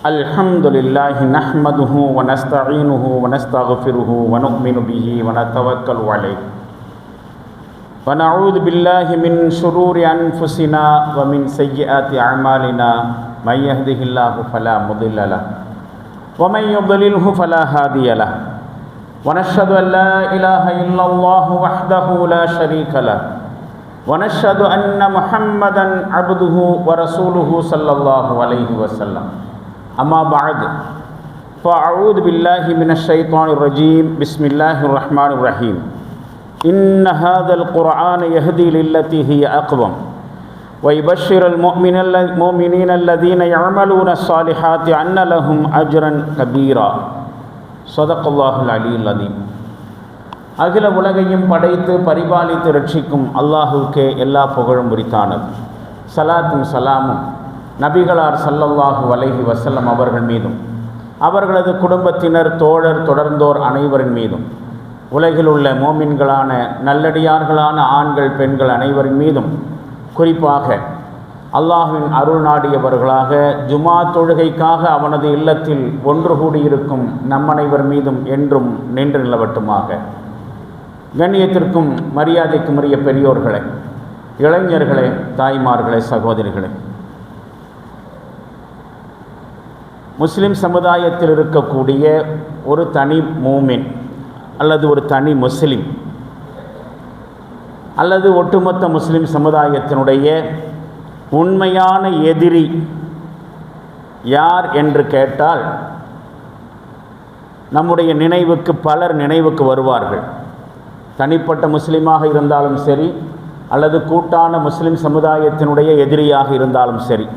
அல்ஹம்துலில்லாஹி நஹ்மதுஹு வ நஸ்தஈனுஹு வ நஸ்தக்ஃபிருஹு வ நு'மினு பிஹி வ நதவக்கலு அலைஹி வ நஊது பில்லாஹி மின் ஷுரூரி அன்ஃபுஸினா வ மின் ஸய்யிஆத்தி அஅமாலினா மை யஹ்திஹில்லாஹு ஃபலா முதில்ல லஹு வ மை யுضللஹு ஃபலா ஹாதிய லஹு வ நஷ்ஹது அன் லா இலாஹ இல்லல்லாஹு வஹ்தஹு லா ஷரீக லஹு வ நஷ்ஹது அன்ன முஹம்மதன் அப்துஹு வ ரசூலுஹு ஸல்லல்லாஹு அலைஹி வஸல்லம். أما بعد فأعوذ بالله من الشيطان الرجيم بسم الله الرحمن الرحيم إن هذا القرآن يهدي للتي هي أقوم ويبشر المؤمنين الذين يعملون الصالحات أن لهم أجرا كبيرا صدق الله العلي العظيم. அகில உலகையும் படைத்து பரிபாலித்து ரட்சிக்கும் அல்லாஹுக்கே எல்லா புகழும் உரித்தானது. சலாத்தும் சலாமும் நபிகளார் ஸல்லல்லாஹு அலைஹி வஸல்லம் அவர்கள் மீதும் அவர்களது குடும்பத்தினர் தோழர் தொடர்ந்தோர் அனைவரின் மீதும் உலகில் உள்ள மோமின்களான நல்லடியார்களான ஆண்கள் பெண்கள் அனைவரின் மீதும் குறிப்பாக அல்லாஹ்வின் அருள் நாடியவர்களாக ஜுமா தொழுகைக்காக அவனது இல்லத்தில் ஒன்று கூடியிருக்கும் நம்மனைவர் மீதும் என்றும் நின்று நிலவட்டுமாக. கண்ணியத்திற்கும் மரியாதைக்கும் உரிய பெரியோர்களே, இளைஞர்களே, தாய்மார்களே, சகோதரிகளே, முஸ்லிம் சமுதாயத்தில் இருக்கக்கூடிய ஒரு தனி மூமின் அல்லது ஒரு தனி முஸ்லிம் அல்லது ஒட்டுமொத்த முஸ்லிம் சமுதாயத்தினுடைய உண்மையான எதிரி யார் என்று கேட்டால் நம்முடைய நினைவுக்கு பலர் நினைவுக்கு வருவார்கள். தனிப்பட்ட முஸ்லீமாக இருந்தாலும் சரி அல்லது கூட்டான முஸ்லிம் சமுதாயத்தினுடைய எதிரியாக இருந்தாலும் சரி,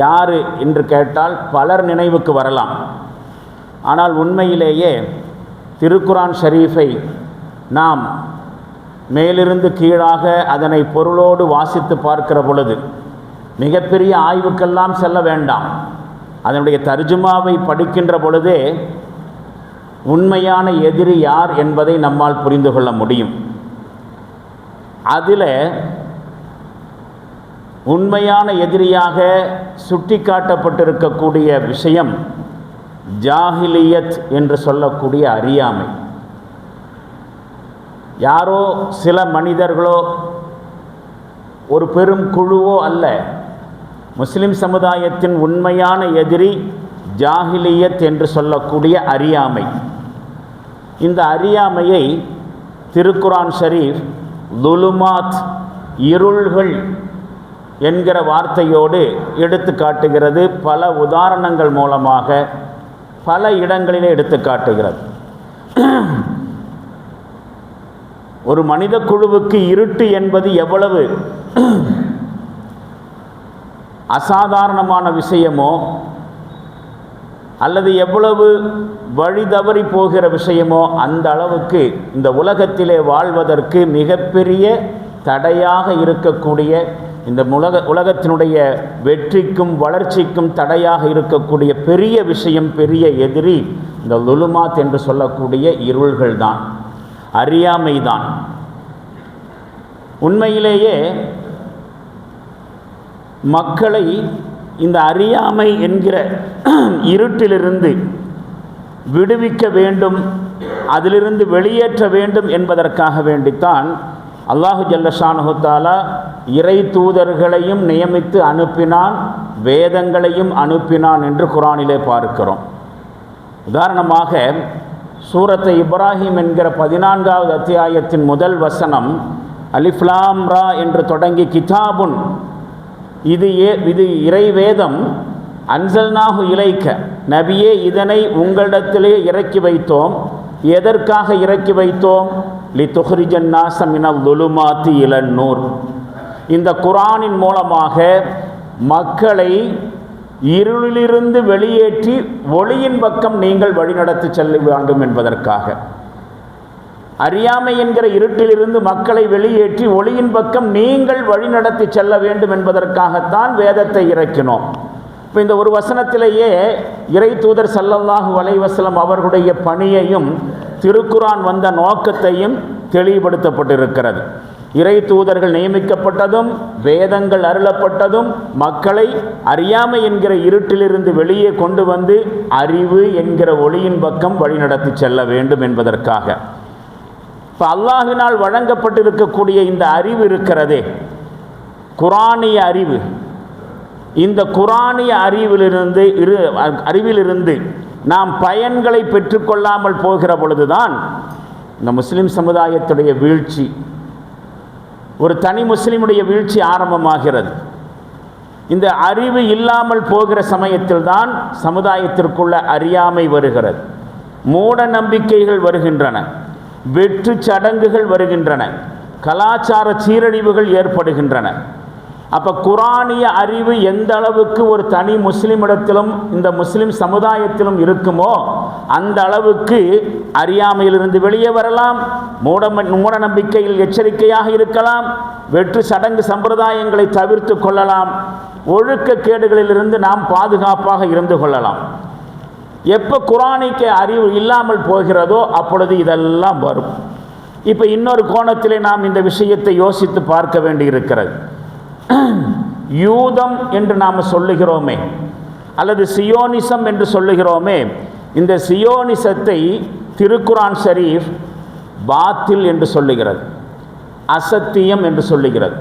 யார் என்று கேட்டால் பலர் நினைவுக்கு வரலாம். ஆனால் உண்மையிலேயே திருக்குரான் ஷரீஃபை நாம் மேலிருந்து கீழாக அதனை பொருளோடு வாசித்து பார்க்கிற பொழுது மிகப்பெரிய ஆய்வுக்கெல்லாம் செல்ல வேண்டாம். அதனுடைய தர்ஜுமாவை படிக்கின்ற பொழுதே உண்மையான எதிரி யார் என்பதை நம்மால் புரிந்து கொள்ள முடியும். அதில் உண்மையான எதிரியாக சுட்டி காட்டப்பட்டிருக்கக்கூடிய விஷயம் ஜாஹிலியத் என்று சொல்லக்கூடிய அறியாமை. யாரோ சில மனிதர்களோ ஒரு பெரும் குழுவோ அல்ல, முஸ்லிம் சமுதாயத்தின் உண்மையான எதிரி ஜாஹிலியத் என்று சொல்லக்கூடிய அறியாமை. இந்த அறியாமையை திருக்குரான் ஷரீஃப் லுலுமாத் இருள்கள் என்கிற வார்த்தையோடு எடுத்து காட்டுகிறது. பல உதாரணங்கள் மூலமாக பல இடங்களிலே எடுத்து காட்டுகிறது. ஒரு மனித குழுவுக்கு இருட்டு என்பது எவ்வளவு அசாதாரணமான விஷயமோ அல்லது எவ்வளவு வழி தவறி போகிற விஷயமோ அந்த அளவுக்கு இந்த உலகத்திலே வாழ்வதற்கு மிகப்பெரிய தடையாக இருக்கக்கூடிய, இந்த உலகத்தினுடைய வெற்றிக்கும் வளர்ச்சிக்கும் தடையாக இருக்கக்கூடிய பெரிய விஷயம், பெரிய எதிரி இந்த லுலுமாத் என்று சொல்லக்கூடிய இருள்கள் தான், அறியாமை தான். உண்மையிலேயே மக்களை இந்த அறியாமை என்கிற இருட்டிலிருந்து விடுவிக்க வேண்டும், அதிலிருந்து வெளியேற்ற வேண்டும் என்பதற்காக வேண்டித்தான் அல்லாஹு ஜல்ல ஷானஹு தஆலா இறை தூதர்களையும் நியமித்து அனுப்பினான், வேதங்களையும் அனுப்பினான் என்று குர்ஆனிலே பார்க்கிறோம். உதாரணமாக சூரத்தை இப்ராஹிம் என்கிற 14வது அத்தியாயத்தின் முதல் வசனம் அலிஃப் லாம் ரா என்று தொடங்கி கிதாபுன், இது இறை வேதம், அன்சல்நாஹு இலைக்க, நபியே இதனை உங்களிடத்திலே இறக்கி வைத்தோம். எதற்காக இறக்கி வைத்தோம்? லிதுஹ்ரிஜன் நாஸ மினல் லுலுமாத்தி இலன் நூர். இந்த குர்ஆனின் மூலமாக மக்களை இருளிலிருந்து வெளியேற்றி ஒளியின் பக்கம் நீங்கள் வழிநடத்தி செல்ல வேண்டும் என்பதற்காக. அறியாமை என்கிற இருட்டிலிருந்து மக்களை வெளியேற்றி ஒளியின் பக்கம் நீங்கள் வழிநடத்தி செல்ல வேண்டும் என்பதற்காகத்தான் வேதத்தை இறக்கினோம். இப்போ இந்த ஒரு வசனத்திலேயே இறை தூதர் ஸல்லல்லாஹு அலைஹி வஸல்லம் அவர்களுடைய பணியையும் திருக்குரான் வந்த நோக்கத்தையும் தெளிவுபடுத்தப்பட்டிருக்கிறது. இறை தூதர்கள் நியமிக்கப்பட்டதும் வேதங்கள் அருளப்பட்டதும் மக்களை அறியாமை என்கிற இருட்டிலிருந்து வெளியே கொண்டு வந்து அறிவு என்கிற ஒளியின் பக்கம் வழிநடத்தி செல்ல வேண்டும் என்பதற்காக. இப்போ அல்லாஹ்வினால் வழங்கப்பட்டிருக்கக்கூடிய இந்த அறிவு இருக்கிறதே, குரானிய அறிவு, இந்த குரானிய அறிவிலிருந்து நாம் பயன்களை பெற்றுக்கொள்ளாமல் போகிற பொழுதுதான் இந்த முஸ்லிம் சமுதாயத்துடைய வீழ்ச்சி, ஒரு தனி முஸ்லிமுடைய வீழ்ச்சி ஆரம்பமாகிறது. இந்த அறிவு இல்லாமல் போகிற சமயத்தில் தான் சமுதாயத்திற்குள்ள அறியாமை வருகிறது, மூட நம்பிக்கைகள் வருகின்றன, வெற்று சடங்குகள் வருகின்றன, கலாச்சார சீரழிவுகள் ஏற்படுகின்றன. அப்போ குரானிய அறிவு எந்த அளவுக்கு ஒரு தனி முஸ்லிமிடத்திலும் இந்த முஸ்லிம் சமுதாயத்திலும் இருக்குமோ அந்த அளவுக்கு அறியாமையிலிருந்து வெளியே வரலாம், மூட நம்பிக்கையில் எச்சரிக்கையாக இருக்கலாம், வெற்று சடங்கு சம்பிரதாயங்களை தவிர்த்து கொள்ளலாம், ஒழுக்கக்கேடுகளிலிருந்து நாம் பாதுகாப்பாக இருந்து கொள்ளலாம். எப்போ குரானிக்க அறிவு இல்லாமல் போகிறதோ அப்பொழுது இதெல்லாம் வரும். இப்போ இன்னொரு கோணத்திலே நாம் இந்த விஷயத்தை யோசித்து பார்க்க வேண்டியிருக்கிறது. யூதம் என்று நாம் சொல்லுகிறோமே அல்லது சியோனிசம் என்று சொல்லுகிறோமே, இந்த சியோனிசத்தை திருக்குரான் ஷரீஃப் பாத்தில் என்று சொல்லுகிறது, அசத்தியம் என்று சொல்லுகிறது.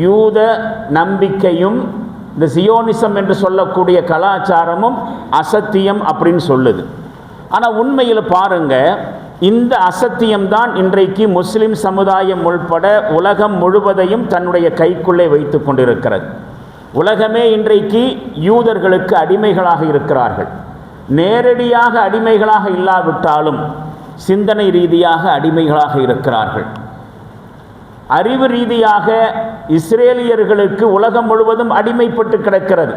யூத நம்பிக்கையும் இந்த சியோனிசம் என்று சொல்லக்கூடிய கலாச்சாரமும் அசத்தியம் அப்படின்னு சொல்லுது. ஆனால் உண்மையில் பாருங்க, இந்த அசத்தியம்தான் இன்றைக்கு முஸ்லிம் சமுதாயம் உள்பட உலகம் முழுவதையும் தன்னுடைய கைக்குள்ளே வைத்து கொண்டிருக்கிறது. உலகமே இன்றைக்கு யூதர்களுக்கு அடிமைகளாக இருக்கிறார்கள். நேரடியாக அடிமைகளாக இல்லாவிட்டாலும் சிந்தனை ரீதியாக அடிமைகளாக இருக்கிறார்கள். அறிவு ரீதியாக இஸ்ரேலியர்களுக்கு உலகம் முழுவதும் அடிமைப்பட்டு கிடக்கிறது.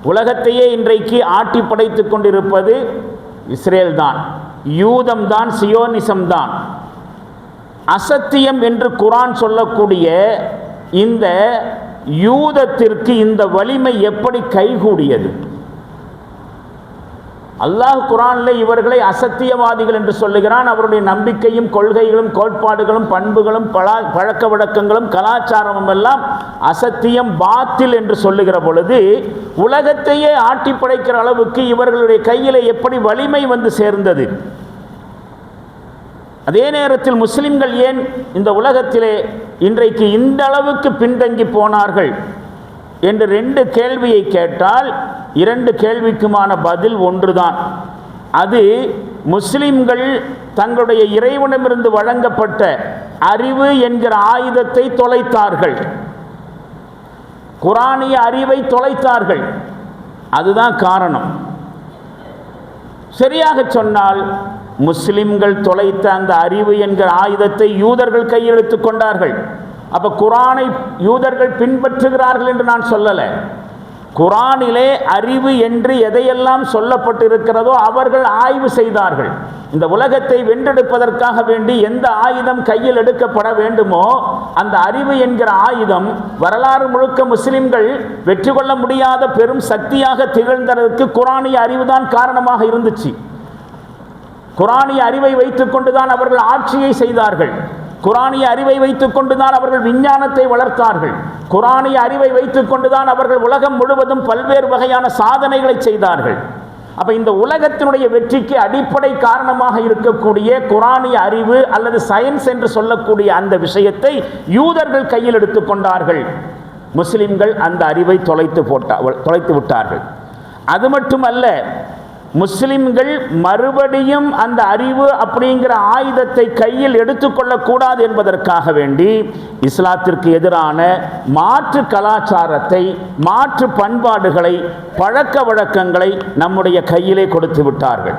உலகத்தையே இன்றைக்கு ஆட்டி படைத்து கொண்டிருப்பது இஸ்ரேல் தான், யூதம் தான், சியோனிசம் தான். அசத்தியம் என்று குரான் சொல்லக்கூடிய இந்த யூதத்திற்கு இந்த வலிமை எப்படி கைகூடியது? அல்லாஹ் குரானில் இவர்களை அசத்தியவாதிகள் என்று சொல்லுகிறான். அவருடைய நம்பிக்கையும் கொள்கைகளும் கோட்பாடுகளும் பண்புகளும் பழக்க வழக்கங்களும் கலாச்சாரமும் எல்லாம் அசத்தியம், பாத்தில் என்று சொல்லுகிற பொழுது உலகத்தையே ஆட்டி படைக்கிற அளவுக்கு இவர்களுடைய கையில் எப்படி வலிமை வந்து சேர்ந்தது? அதே நேரத்தில் முஸ்லிம்கள் ஏன் இந்த உலகத்திலே இன்றைக்கு இந்த அளவுக்கு பின்தங்கி போனார்கள் என்று 2 கேள்வியை கேட்டால் 2 கேள்விக்குமான பதில் ஒன்றுதான். அது முஸ்லிம்கள் தங்களுடைய இறைவனிடமிருந்து வழங்கப்பட்ட அறிவு என்கிற ஆயுதத்தை தொலைத்தார்கள், குரானிய அறிவை தொலைத்தார்கள். அதுதான் காரணம். சரியாக சொன்னால் முஸ்லிம்கள் தொலைத்த அந்த அறிவு என்கிற ஆயுதத்தை யூதர்கள் கையில் எடுத்துக் கொண்டார்கள். அப்போ குரானை யூதர்கள் பின்பற்றுகிறார்கள் என்று நான் சொல்லலை. குரானிலே அறிவு என்று எதையெல்லாம் சொல்லப்பட்டிருக்கிறதோ அவர்கள் ஆய்வு செய்தார்கள். இந்த உலகத்தை வென்றெடுப்பதற்காக வேண்டி எந்த ஆயுதம் கையில் எடுக்கப்பட வேண்டுமோ அந்த அறிவு என்கிற ஆயுதம் வரலாறு முழுக்க முஸ்லிம்கள் வெற்றி கொள்ள முடியாத பெரும் சக்தியாக திகழ்ந்ததற்கு குரானிய அறிவுதான் காரணமாக இருந்துச்சு. குரானிய அறிவை வைத்துக் கொண்டுதான் அவர்கள் ஆட்சியை செய்தார்கள். குரானிய அறிவை வைத்துக் கொண்டுதான் அவர்கள் விஞ்ஞானத்தை வளர்த்தார்கள். குரானிய அறிவை வைத்துக் கொண்டுதான் அவர்கள் உலகம் முழுவதும் பல்வேறு வகையான சாதனைகளை செய்தார்கள். அப்ப இந்த உலகத்தினுடைய வெற்றிக்கு அடிப்படை காரணமாக இருக்கக்கூடிய குரானிய அறிவு அல்லது சயின்ஸ் என்று சொல்லக்கூடிய அந்த விஷயத்தை யூதர்கள் கையில் எடுத்துக் கொண்டார்கள். முஸ்லிம்கள் அந்த அறிவை தொலைத்து விட்டார்கள். அது மட்டுமல்ல, முஸ்லிம்கள் மறுபடியும் அந்த அறிவு அப்படிங்கிற ஆயுதத்தை கையில் எடுத்துக்கொள்ளக்கூடாது என்பதற்காக வேண்டி இஸ்லாத்திற்கு எதிரான மாற்று கலாச்சாரத்தை, மாற்று பண்பாடுகளை, பழக்க வழக்கங்களை நம்முடைய கையிலே கொடுத்து விட்டார்கள்.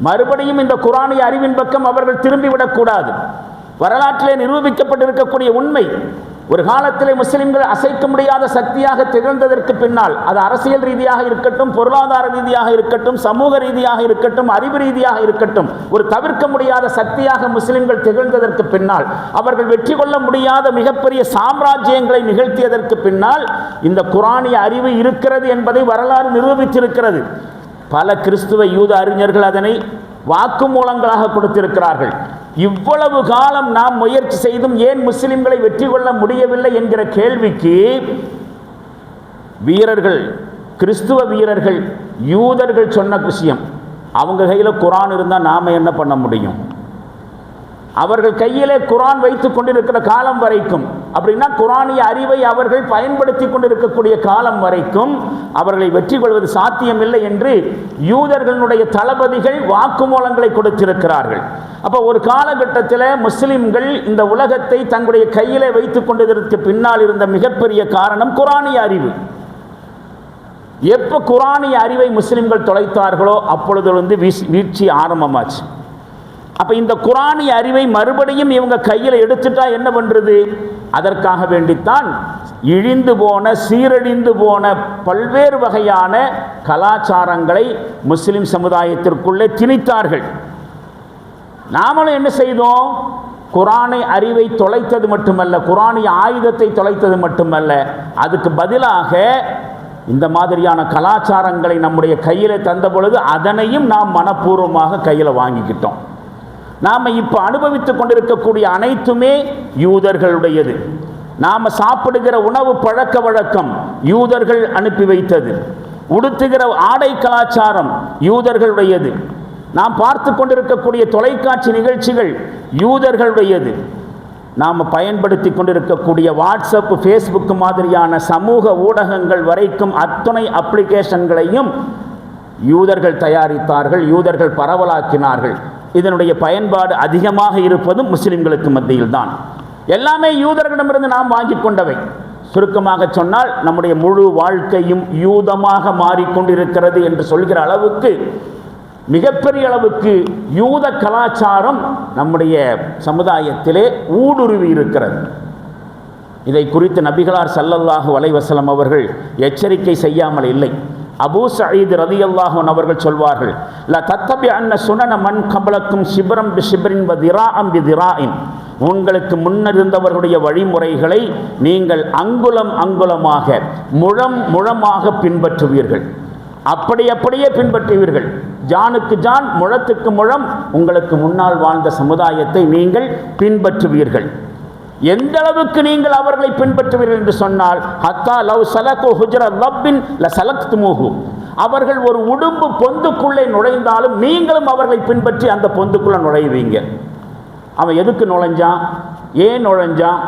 மறுபடியும் இந்த குரானிய அறிவின் பக்கம் அவர்கள் திரும்பிவிடக்கூடாது. வரலாற்றிலே நிரூபிக்கப்பட்டிருக்கக்கூடிய உண்மை, ஒரு காலத்திலே முஸ்லிம்கள் அசைக்க முடியாத சக்தியாக திகழ்ந்ததற்கு பின்னால், அது அரசியல் ரீதியாக இருக்கட்டும், பொருளாதார ரீதியாக இருக்கட்டும், சமூக ரீதியாக இருக்கட்டும், அறிவு ரீதியாக இருக்கட்டும், ஒரு தவிர்க்க முடியாத சக்தியாக முஸ்லிம்கள் திகழ்ந்ததற்கு பின்னால், அவர்கள் வெற்றி கொள்ள முடியாத மிகப்பெரிய சாம்ராஜ்யங்களை நிகழ்த்தியதற்கு பின்னால் இந்த குரானிய அறிவு இருக்கிறது என்பதை வரலாறு நிரூபித்திருக்கிறது. பல கிறிஸ்துவ யூத அறிஞர்கள் அதனை வாக்குமூலங்களாக கொடுத்திருக்கிறார்கள். இவ்வளவு காலம் நாம் முயற்சி செய்தும் ஏன் முஸ்லிம்களை வெற்றி கொள்ள முடியவில்லை என்கிற கேள்விக்கு வீரர்கள், கிறிஸ்துவ வீரர்கள், யூதர்கள் சொன்ன விஷயம், அவங்க கையில் குரான் இருந்தால் நாம் என்ன பண்ண முடியும்? அவர்கள் கையிலே குரான் வைத்துக் கொண்டிருக்கிற காலம் வரைக்கும், அப்படின்னா குரானிய அறிவை அவர்கள் பயன்படுத்தி கொண்டிருக்கக்கூடிய காலம் வரைக்கும் அவர்களை வெற்றி கொள்வது சாத்தியமில்லை என்று யூதர்களுடைய தளபதிகள் வாக்குமூலங்களை கொடுத்திருக்கிறார்கள். அப்போ ஒரு காலகட்டத்தில் முஸ்லிம்கள் இந்த உலகத்தை தங்களுடைய கையிலே வைத்துக் கொண்டதற்கு பின்னால் இருந்த மிகப்பெரிய காரணம் குரானிய அறிவு. எப்போ குரானிய அறிவை முஸ்லிம்கள் தொலைத்தார்களோ அப்பொழுது வீழ்ச்சி ஆரம்பமாச்சு. அப்போ இந்த குரானிய அறிவை மறுபடியும் இவங்க கையில் எடுத்துட்டா என்ன பண்ணுறது? அதற்காக வேண்டித்தான் இழிந்து போன, சீரழிந்து போன பல்வேறு வகையான கலாச்சாரங்களை முஸ்லிம் சமுதாயத்திற்குள்ளே திணித்தார்கள். நாமளும் என்ன செய்தோம்? குரானை அறிவை தொலைத்தது மட்டுமல்ல, குரானிய ஆயுதத்தை தொலைத்தது மட்டுமல்ல, அதுக்கு பதிலாக இந்த மாதிரியான கலாச்சாரங்களை நம்முடைய கையில் தந்த பொழுது அதனையும் நாம் மனப்பூர்வமாக கையில் வாங்கிக்கிட்டோம். நாம் இப்போ அனுபவித்துக் கொண்டிருக்கக்கூடிய அனைத்துமே யூதர்களுடையது. நாம் சாப்பிடுகிற உணவு பழக்க வழக்கம் யூதர்கள் அனுப்பி வைத்தது. உடுத்துகிற ஆடை கலாச்சாரம் யூதர்களுடையது. நாம் பார்த்து கொண்டிருக்கக்கூடிய தொலைக்காட்சி நிகழ்ச்சிகள் யூதர்களுடையது. நாம் பயன்படுத்தி கொண்டிருக்கக்கூடிய வாட்ஸ்அப், ஃபேஸ்புக் மாதிரியான சமூக ஊடகங்கள் வரைக்கும் அத்தனை அப்ளிகேஷன்களையும் யூதர்கள் தயாரித்தார்கள், யூதர்கள் பரவலாக்கினார்கள். இதனுடைய பயன்பாடு அதிகமாக இருப்பதும் முஸ்லிம்களுக்கு மத்தியில் தான். எல்லாமே யூதர்களிடமிருந்து நாம் வாங்கி கொண்டவை. சுருக்கமாக சொன்னால் நம்முடைய முழு வாழ்க்கையும் யூதமாக மாறிக்கொண்டிருக்கிறது என்று சொல்கிற அளவுக்கு, மிகப்பெரிய அளவுக்கு யூத கலாச்சாரம் நம்முடைய சமுதாயத்திலே ஊடுருவி இருக்கிறது. இதை குறித்து நபிகளார் ஸல்லல்லாஹு அலைஹி வஸல்லம் அவர்கள் எச்சரிக்கை செய்யாமல் இல்லை. அபூ சயீத் ரலியல்லாஹு அன்ஹு அவர்கள் சொல்வார்கள், லா தத்தபிஅன்ன சுனன மன் கபலக்கும் ஷிப்ரம் பிஷிப்ரின் வ திராஅம் பிதிராஇன். உங்களுக்கு முன்னர் இருந்தவர்களுடைய வழிமுறைகளை நீங்கள் அங்குலம் அங்குலமாக, முழம் முழமாக பின்பற்றுவீர்கள். அப்படியே பின்பற்றுவீர்கள். ஜானுக்கு ஜான், முழத்துக்கு முழம் உங்களுக்கு முன்னால் வாழ்ந்த சமுதாயத்தை நீங்கள் பின்பற்றுவீர்கள். எந்த அளவுக்கு நீங்கள் அவர்களை பின்பற்றுவீர்கள் என்று சொன்னால், ஹத்தா லவ் சலகு ஹுஜ்ர லப்பின் லசலக்துமூஹு. அவர்கள் ஒரு உடும்பு பொந்துக்குள்ளே நுழைந்தாலும் நீங்களும் அவர்களை பின்பற்றி அந்த பொந்துக்குள்ளே நுழைவீங்க. அவன் எதுக்கு நுழைஞ்சான், ஏன் நுழைஞ்சான்,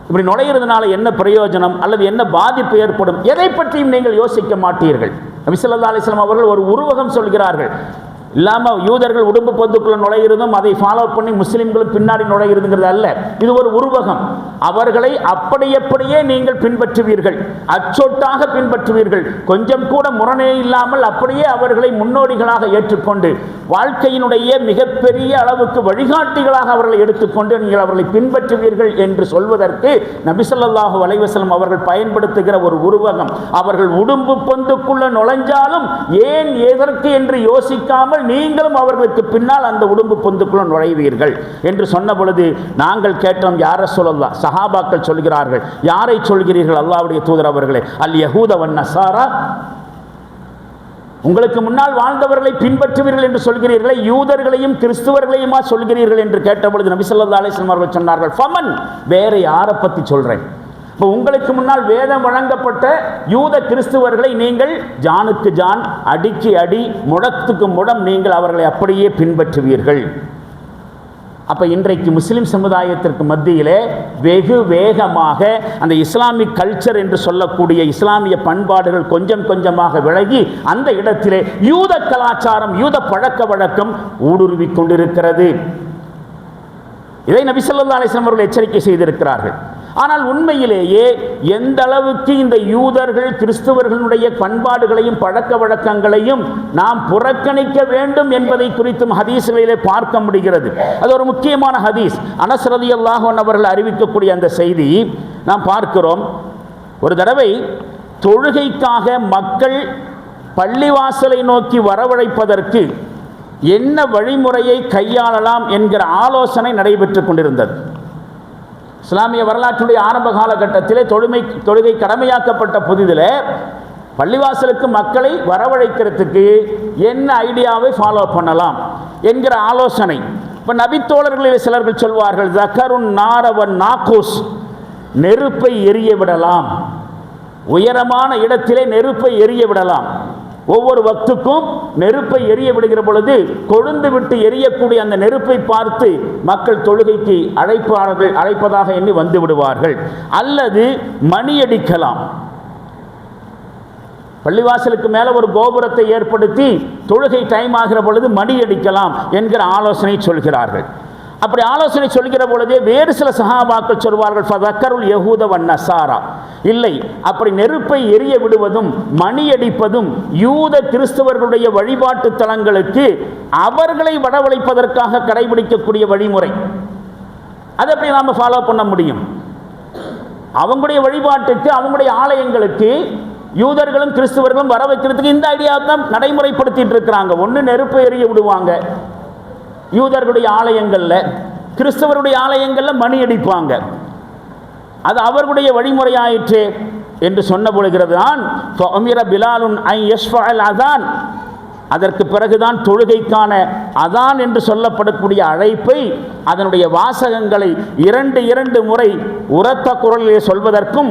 இப்படி நுழைகிறதுனால என்ன பிரயோஜனம் அல்லது என்ன பாதிப்பு ஏற்படும், எதை பற்றியும் நீங்கள் யோசிக்க மாட்டீர்கள். நபி ஸல்லல்லாஹு அலைஹி வஸல்லம் அவர்கள் ஒரு உருவகம் சொல்கிறார்கள். இல்லாமல் யூதர்கள் உடும்பு பொந்துக்குள்ள நுழைகிறதும் அதை ஃபாலோ பண்ணி முஸ்லிம்களும் பின்னாடி நுழைகிறதுங்கிறது அல்ல. இது ஒரு உருவகம். அவர்களை அப்படியே நீங்கள் பின்பற்றுவீர்கள், அச்சொட்டாக பின்பற்றுவீர்கள். கொஞ்சம் கூட முரணே இல்லாமல் அப்படியே அவர்களை முன்னோடிகளாக ஏற்றுக்கொண்டு வாழ்க்கையினுடைய மிகப்பெரிய அளவுக்கு வழிகாட்டிகளாக அவர்களை எடுத்துக்கொண்டு நீங்கள் அவர்களை பின்பற்றுவீர்கள் என்று சொல்வதற்கு நபி ஸல்லல்லாஹு அலைஹி வஸல்லம் அவர்கள் பயன்படுத்துகிற ஒரு உருவகம். அவர்கள் உடும்பு பொந்துக்குள்ள நுழைஞ்சாலும் ஏன் எதற்கு என்று யோசிக்காமல் நீங்களும் அவர்களுக்கு பின்னால் அந்த உடும்பு பொந்துக்குள்ள நுழைவீர்கள் என்று சொன்ன பொழுது நாங்கள் கேட்டோம், யார சொல்லலாம்? சஹாபாக்கள் சொல்கிறார்கள், யாரை சொல்கிறீர்கள் அல்லாஹ்வுடைய தூதர் அவர்களே? அல் யஹூத வன் நஸாரா. உங்களுக்கு முன்னால் வாழ்ந்தவர்களை பின்பற்றுவீர்கள் என்று சொல்கிறீர்களே, யூதர்களையும் கிறிஸ்துவர்களையுமா சொல்கிறீர்கள் என்று கேட்டபொழுது நபி ஸல்லல்லாஹு அலைஹி வஸல்லம் அவர்கள் சொன்னார்கள், ஃபமன், வேற யாரை பற்றி சொல்றேன்? இப்போ உங்களுக்கு முன்னால் வேதம் வழங்கப்பட்ட யூத கிறிஸ்துவர்களை நீங்கள் ஜானுக்கு ஜான், அடிக்கு அடி, முடத்துக்கு முடம் நீங்கள் அவர்களை அப்படியே பின்பற்றுவீர்கள். அப்போ இன்றைக்கு முஸ்லிம் சமுதாயத்திற்கு மத்தியிலே வெகு வேகமாக அந்த இஸ்லாமிக் கல்ச்சர் என்று சொல்லக்கூடிய இஸ்லாமிய பண்பாடுகள் கொஞ்சம் கொஞ்சமாக விலகி அந்த இடத்திலே யூத கலாச்சாரம், யூத பழக்க வழக்கம் ஊடுருவி கொண்டிருக்கிறது. இதை நபி ஸல்லல்லாஹு அலைஹி வஸல்லம் அவர்கள் எச்சரிக்கை செய்திருக்கிறார்கள். ஆனால் உண்மையிலேயே எந்த அளவுக்கு இந்த யூதர்கள் கிறிஸ்துவர்களுடைய பண்பாடுகளையும் பழக்க வழக்கங்களையும் நாம் புறக்கணிக்க வேண்டும் என்பதை குறித்தும் ஹதீஸ்களிலே பார்க்க முடிகிறது. அது ஒரு முக்கியமான ஹதீஸ். அனஸ் ரலியல்லாஹு அன்ஹு அவர்கள் அறிவிக்கக்கூடிய அந்த செய்தி நாம் பார்க்கிறோம். ஒரு தடவை தொழுகைக்காக மக்கள் பள்ளிவாசலை நோக்கி வரவழைப்பதற்கு என்ன வழிமுறையை கையாளலாம் என்கிற ஆலோசனை நடைபெற்று கொண்டிருந்தது. இஸ்லாமிய வரலாற்றுடைய ஆரம்ப காலகட்டத்திலே தொழுகை கடமையாக்கப்பட்ட புதிதில் பள்ளிவாசலுக்கு மக்களை வரவழைக்கிறதுக்கு என்ன ஐடியாவை ஃபாலோ பண்ணலாம் என்கிற ஆலோசனை. இப்போ நபித்தோழர்களில் சிலர்கள் சொல்வார்கள் ஜக்கருன் நாரவன் நாக்கூஸ், நெருப்பை எரிய விடலாம், உயரமான இடத்திலே நெருப்பை எரிய விடலாம். ஒவ்வொரு வக்துக்கும் நெருப்பை எரிய விடுகிற பொழுது கொழுந்து விட்டு எரியக்கூடிய அந்த நெருப்பை பார்த்து மக்கள் தொழுகைக்கு அழைப்பதாக எண்ணி வந்து விடுவார்கள். அல்லது மணியடிக்கலாம், பள்ளிவாசலுக்கு மேலே ஒரு கோபுரத்தை ஏற்படுத்தி தொழுகை டைம் ஆகிற பொழுது மணி அடிக்கலாம் என்கிற ஆலோசனை சொல்கிறார்கள். அப்படி ஆலோசனை சொல்கிற பொழுதே வேறு சில சஹாபாக்கள் சொல்வார்கள் ஃபதக்கருல் யஹூத வன் நஸாரா, இல்லை, அப்படி நெருப்பை எரிய விடுவதும் மணி அடிப்பதும் யூத கிறிஸ்தவர்களுடைய வழிபாட்டு தலங்களுக்கு அவர்களை வரவழைப்பதற்காக கடைபிடிக்கக்கூடிய வழிமுறை. அதை எப்படி நாம் ஃபாலோ பண்ண முடியும்? அவங்களுடைய வழிபாட்டுக்கு, அவங்களுடைய ஆலயங்களுக்கு யூதர்களும் கிறிஸ்தவர்களும் வர வைக்கிறதுக்கு இந்த ஐடியாவை தான் நடைமுறைப்படுத்திட்டு இருக்கிறாங்க. ஒன்று நெருப்பை எரிய விடுவாங்க யூதர்களுடைய ஆலயங்களில், கிறிஸ்தவருடைய ஆலயங்களில் மணி அடிப்பாங்க. அது அவர்களுடைய வழிமுறையாயிற்று என்று சொன்ன பொழுகிறது தான் பிலாலுன் ஐ யஷ்ஃபஅல் அதான், அதற்கு பிறகுதான் தொழுகைக்கான அதான் என்று சொல்லப்படக்கூடிய அழைப்பை, அதனுடைய வாசகங்களை இரண்டு முறை உரத்த குரலிலே சொல்வதற்கும்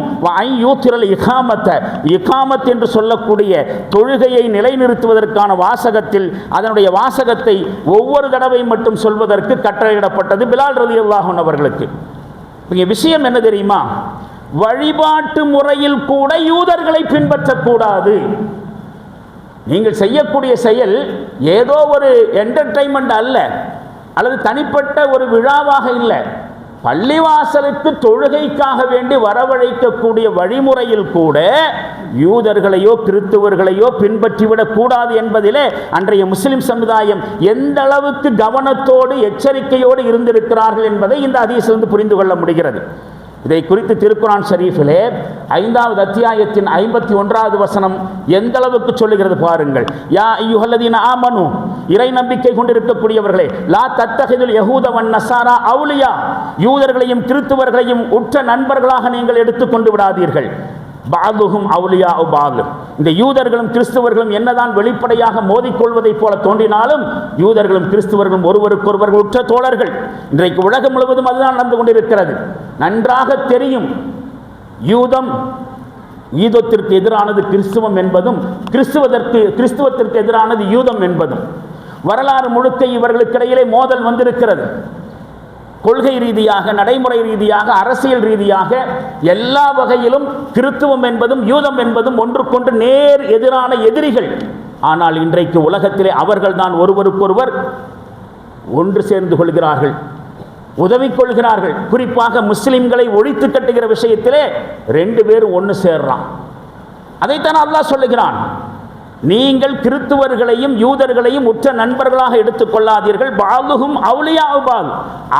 இகாமத் என்று சொல்லக்கூடிய தொழுகையை நிலைநிறுத்துவதற்கான வாசகத்தில் அதனுடைய வாசகத்தை ஒவ்வொரு தடவை மட்டும் சொல்வதற்கு கட்டளையிடப்பட்டது பிலால் ரலியல்லாஹு அன்ஹு அவர்களுக்கு. இங்கே விஷயம் என்ன தெரியுமா? வழிபாட்டு முறையில் கூட யூதர்களை பின்பற்றக்கூடாது. நீங்கள் செய்யக்கூடிய செயல் ஏதோ ஒரு என்டர்டைன்மெண்ட் அல்ல, அல்லது தனிப்பட்ட ஒரு விழாவாக இல்லை. பள்ளிவாசலுக்கு தொழுகைக்காக வேண்டி வரவழைக்கக்கூடிய வழிமுறையில் கூட யூதர்களையோ கிறிஸ்தவர்களையோ பின்பற்றிவிடக் கூடாது என்பதிலே அன்றைய முஸ்லிம் சமுதாயம் எந்த அளவுக்கு கவனத்தோடு எச்சரிக்கையோடு இருந்திருக்கிறார்கள் என்பதை இந்த ஹதீஸிலிருந்து புரிந்து கொள்ள முடிகிறது. இதை குறித்து திருக்குரான் ஷரீஃபிலே 5வது அத்தியாயத்தின் 51வது வசனம் எந்த அளவுக்கு சொல்லுகிறது பாருங்கள். யா அய்யுஹல்லதீன ஆமனு, இறை நம்பிக்கை கொண்டிருக்கக்கூடியவர்களே, லா தத்தஹிதுல் யஹூத வன் நஸாரா அவுலியா, யூதர்களையும் கிறிஸ்தவர்களையும் உற்ற நண்பர்களாக நீங்கள் எடுத்துக்கொண்டு விடாதீர்கள். பாதுகும் அவுலியா பாது, இந்த யூதர்களும் கிறிஸ்தவர்களும் என்னதான் வெளிப்படையாக மோதிக்கொள்வதைப் போல தோன்றினாலும் யூதர்களும் கிறிஸ்தவர்களும் ஒருவருக்கொருவர் உற்ற தோழர்கள். இன்றைக்கு உலகம் முழுவதும் அதுதான் நடந்து கொண்டிருக்கிறது. நன்றாக தெரியும், யூதத்திற்கு எதிரானது கிறிஸ்துவம் என்பதும் கிறிஸ்துவத்திற்கு எதிரானது யூதம் என்பதும். வரலாறு முழுக்க இவர்களுக்கிடையிலே மோதல் வந்திருக்கிறது. கொள்கை ரீதியாக, நடைமுறை ரீதியாக, அரசியல் ரீதியாக எல்லா வகையிலும் கிறிஸ்துவம் என்பதும் யூதம் என்பதும் ஒன்றுக்கொன்று நேர் எதிரான எதிரிகள். ஆனால் இன்றைக்கு உலகத்திலே அவர்கள் தான் ஒருவருக்கொருவர் ஒன்று சேர்ந்து கொள்கிறார்கள், உதவி கொள்கிறார்கள். குறிப்பாக முஸ்லிம்களை ஒழித்து கட்டுகிற விஷயத்திலே 2 பேரும் ஒன்று சேர்றான். அதைத்தான் அல்லாஹ் சொல்லுகிறான், நீங்கள் கிறிஸ்துவர்களையும் யூதர்களையும் உற்ற நண்பர்களாக எடுத்துக்கொள்ளாதீர்கள். பாதுகும் அவுலியா பால்,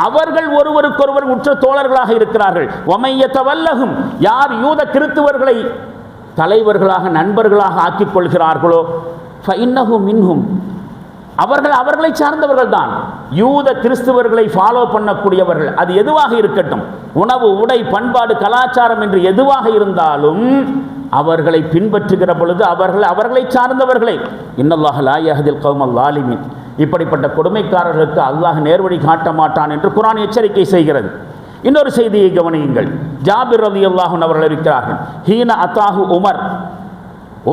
அவர்கள் ஒருவருக்கொருவர் உற்ற தோழர்களாக இருக்கிறார்கள். ஒமையத்தவல்லகும், யார் யூத கிறிஸ்துவர்களை தலைவர்களாக நண்பர்களாக ஆக்கிக் கொள்கிறார்களோ ஃபஇன்னஹு மின்ஹும், அவர்களை சார்ந்தவர்கள் தான். யூத கிறிஸ்துவர்களை ஃபாலோ பண்ணக்கூடியவர்கள், அது எதுவாக இருக்கட்டும், உணவு, உடை, பண்பாடு, கலாச்சாரம் என்று எதுவாக இருந்தாலும் அவர்களை பின்பற்றுகிற பொழுது அவர்களை சார்ந்தவர்களை. இன்னல்லாஹ லா யஹ்தில் கௌமல் ஸாலிமீன், இப்படிப்பட்ட கொடுமைக்காரர்களுக்கு அல்லாஹ் நேர்வழி காட்ட மாட்டான் என்று குர்ஆன் எச்சரிக்கை செய்கிறது. இன்னொரு செய்தியை கவனியுங்கள். ஜாபிர் ரலியல்லாஹு அன்ஹு அவர்கள் இருக்கிறார்கள். ஹீன அத்தாஹு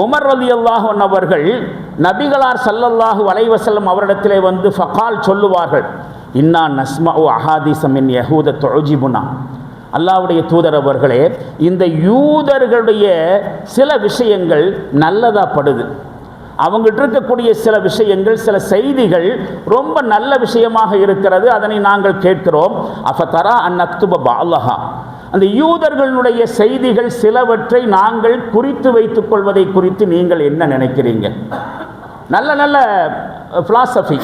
உமர் ரலியல்லாஹு அன்ஹு அவர்கள் நபிகளார் ஸல்லல்லாஹு அலைஹி வஸல்லம் அவரிடத்திலே வந்து ஃபகால் சொல்லுவார்கள், இன்னா நஸ்மஉ அஹாதீஸ மின் யஹூத துஜிபுனா, அல்லாஹ்வுடைய தூதர் அவர்களே, இந்த யூதர்களுடைய சில விஷயங்கள் நல்லதா படுது, அவங்கள்ட்ட இருக்கக்கூடிய சில விஷயங்கள், சில செய்திகள் ரொம்ப நல்ல விஷயமாக இருக்கிறது, அதனை நாங்கள் கேட்கிறோம். அஃபதரா அந்நக்துப பாலஹா, அந்த யூதர்களுடைய செய்திகள் சிலவற்றை நாங்கள் குறித்து வைத்துக் கொள்வதை குறித்து நீங்கள் என்ன நினைக்கிறீங்க? நல்ல நல்ல பிலாசபி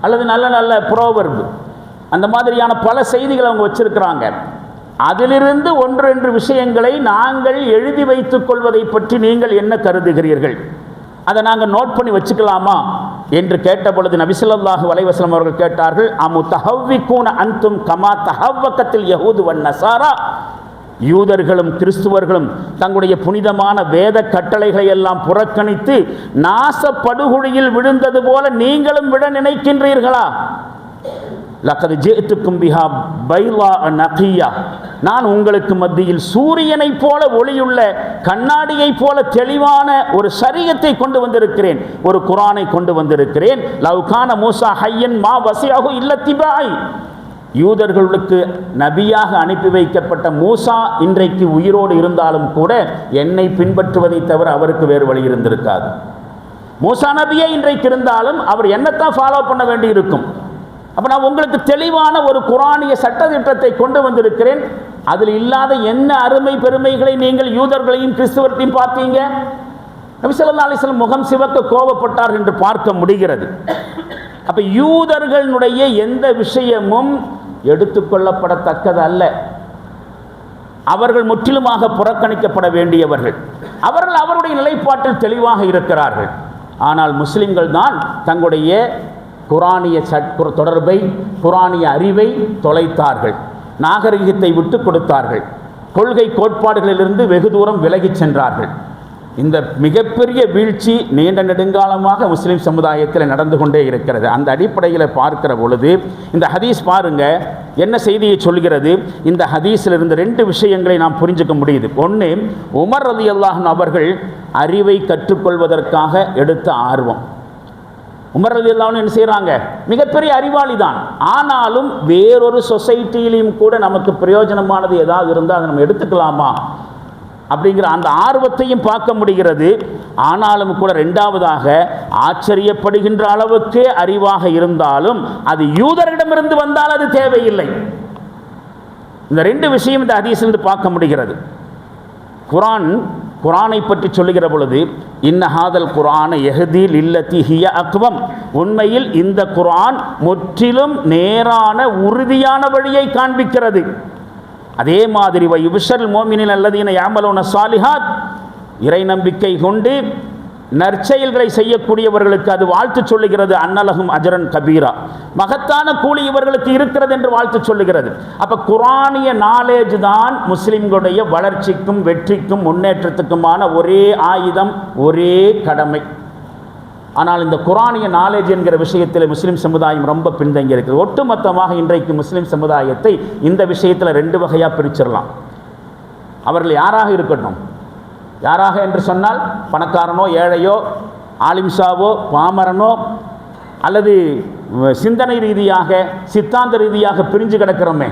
அல்லது நல்ல நல்ல ப்ரோவர்பு, அந்த மாதிரியான பல செய்திகள் அவங்க வச்சிருக்கிறாங்க. அதிலிருந்து 1-2 விஷயங்களை நாங்கள் எழுதி வைத்துக் கொள்வதை பற்றி நீங்கள் என்ன கருதுகிறீர்கள்? அதை நாங்கள் நோட் பண்ணி வச்சுக்கலாமா என்று கேட்ட பொழுது நபி ஸல்லல்லாஹு அலைஹி வஸல்லம் அவர்கள் கேட்டார்கள், அமுதஹவ்விகூன அன்தும் கமா தஹவ்வகத்தில் யஹூது வன் நஸாரா, யூதர்களும் கிறிஸ்துவர்களும் தங்களுடைய புனிதமான வேத கட்டளைகளை எல்லாம் புறக்கணித்து நாச படுகொழியில் விழுந்தது போல நீங்களும் விட நினைக்கின்றீர்களா? லகத் ஜிஅ்துக்கும் பிஹா பைலா நகியா, நான் உங்களுக்கு மத்தியில் சூரியனைப் போல ஒளியுள்ள கண்ணாடியைப் போல தெளிவான ஒரு ஷரியத்தை கொண்டு வந்திருக்கிறேன், ஒரு குர்ஆனை கொண்டு வந்திருக்கிறேன். லவ் கான மூசா ஹய்யன் மா வஸியஹு இல்ல திபாய், யூதர்களுக்கு நபியாக அனுப்பி வைக்கப்பட்ட மூசா இன்றைக்கு உயிரோடு இருந்தாலும் கூட என்னை பின்பற்றுவதை தவிர அவருக்கு வேறு வழி இருந்திருக்காது. மூசா நபியே இன்றைக்கு இருந்தாலும் அவர் என்னத்தான் ஃபாலோ பண்ண வேண்டி இருக்கும். அப்போ நான் உங்களுக்கு தெளிவான ஒரு குர்ஆனிய சட்டத்திட்டத்தை கொண்டு வந்திருக்கிறேன். அதில் இல்லாத என்ன அருமை பெருமைகளை நீங்கள் யூதர்களையும் கிறிஸ்தவர்களையும் பார்த்தீங்க? நபி ஸல்லல்லாஹு அலைஹி வஸல்லம் முகம் சிவக்க கோபப்பட்டார் என்று பார்க்க முடிகிறது. அப்போ யூதர்களுடைய எந்த விஷயமும் எடுத்துக்கொள்ளப்படத்தக்கது அல்ல. அவர்கள் முற்றிலுமாக புறக்கணிக்கப்பட வேண்டியவர்கள். அவர்கள் அவருடைய நிலைப்பாட்டில் தெளிவாக இருக்கிறார்கள். ஆனால் முஸ்லிம்கள் தான் தங்களுடைய குர்ஆனிய தொடர்பை, குர்ஆனிய அறிவை தொலைத்தார்கள், நாகரிகத்தை விட்டு கொடுத்தார்கள், கொள்கை கோட்பாடுகளிலிருந்து வெகு தூரம் விலகிச் சென்றார்கள். இந்த மிகப்பெரிய வீழ்ச்சி நீண்ட நெடுங்காலமாக முஸ்லீம் சமுதாயத்தில் நடந்து கொண்டே இருக்கிறது. அந்த அடிப்படையில் பார்க்கிற பொழுது இந்த ஹதீஸ் பாருங்க என்ன செய்தியை சொல்கிறது. இந்த ஹதீஸில் இருந்து ரெண்டு விஷயங்களை நாம் புரிஞ்சுக்க முடியுது. ஒன்று, உமர் ரலியல்லாஹு அன்ஹு அவர்கள் அறிவை கற்றுக்கொள்வதற்காக எடுத்த ஆர்வம். உமர் ரலியல்லாஹு அன்ஹு என்ன செய்கிறாங்க? மிகப்பெரிய அறிவாளி தான். ஆனாலும் வேறொரு சொசைட்டியிலையும் கூட நமக்கு பிரயோஜனமானது ஏதாவது இருந்தால் அதை நம்ம எடுத்துக்கலாமா அப்படிங்கிற அந்த ஆர்வத்தையும் பார்க்க முடிகிறது. ஆனாலும் கூட ரெண்டாவதாக ஆச்சரியப்படுகின்ற அளவுக்கே அறிவாக இருந்தாலும் அது யூதரிடமிருந்து வந்தால் அது தேவையில்லை. இந்த ரெண்டு விஷயம் இந்த ஹதீஸிலிருந்து பார்க்க முடிகிறது. குர்ஆனை பற்றி சொல்லுகிற பொழுது இன்ன ஹாதல் குர்ஆன யஹ்தி லில்லதி ஹிய அக்வம், உண்மையில் இந்த குர்ஆன் முற்றிலும் நேரான உறுதியான வழியை காண்பிக்கிறது. அதே மாதிரி வயுபஷர் மோமினின் அல்லதீன யாமலூன ஸாலிஹாத், இறை நம்பிக்கை கொண்டு நற்செயல்களை செய்யக்கூடியவர்களுக்கு அது வாழ்த்து சொல்லுகிறது. அன்னலஹும் அஜரன் கபீரா, மகத்தான கூலி இவர்களுக்கு இருக்கிறது என்று வாழ்த்து சொல்லுகிறது. அப்போ குர்ஆனிய நாலேஜ் தான் முஸ்லிம்களுடைய வளர்ச்சிக்கும் வெற்றிக்கும் முன்னேற்றத்துக்குமான ஒரே ஆயுதம், ஒரே கடமை. ஆனால் இந்த குர்ஆனிய நாலேஜ் என்கிற விஷயத்தில் முஸ்லீம் சமுதாயம் ரொம்ப பின்தங்கி இருக்குது. ஒட்டுமொத்தமாக இன்றைக்கு முஸ்லீம் சமுதாயத்தை இந்த விஷயத்தில் ரெண்டு வகையாக பிரிச்சிடலாம். அவர்கள் யாராக இருக்கட்டும், யாராக என்று சொன்னால் பணக்காரனோ ஏழையோ, ஆலிம்சாவோ பாமரனோ, அல்லது சிந்தனை ரீதியாக சித்தாந்த ரீதியாக பிரிஞ்சு கிடக்கிறோமே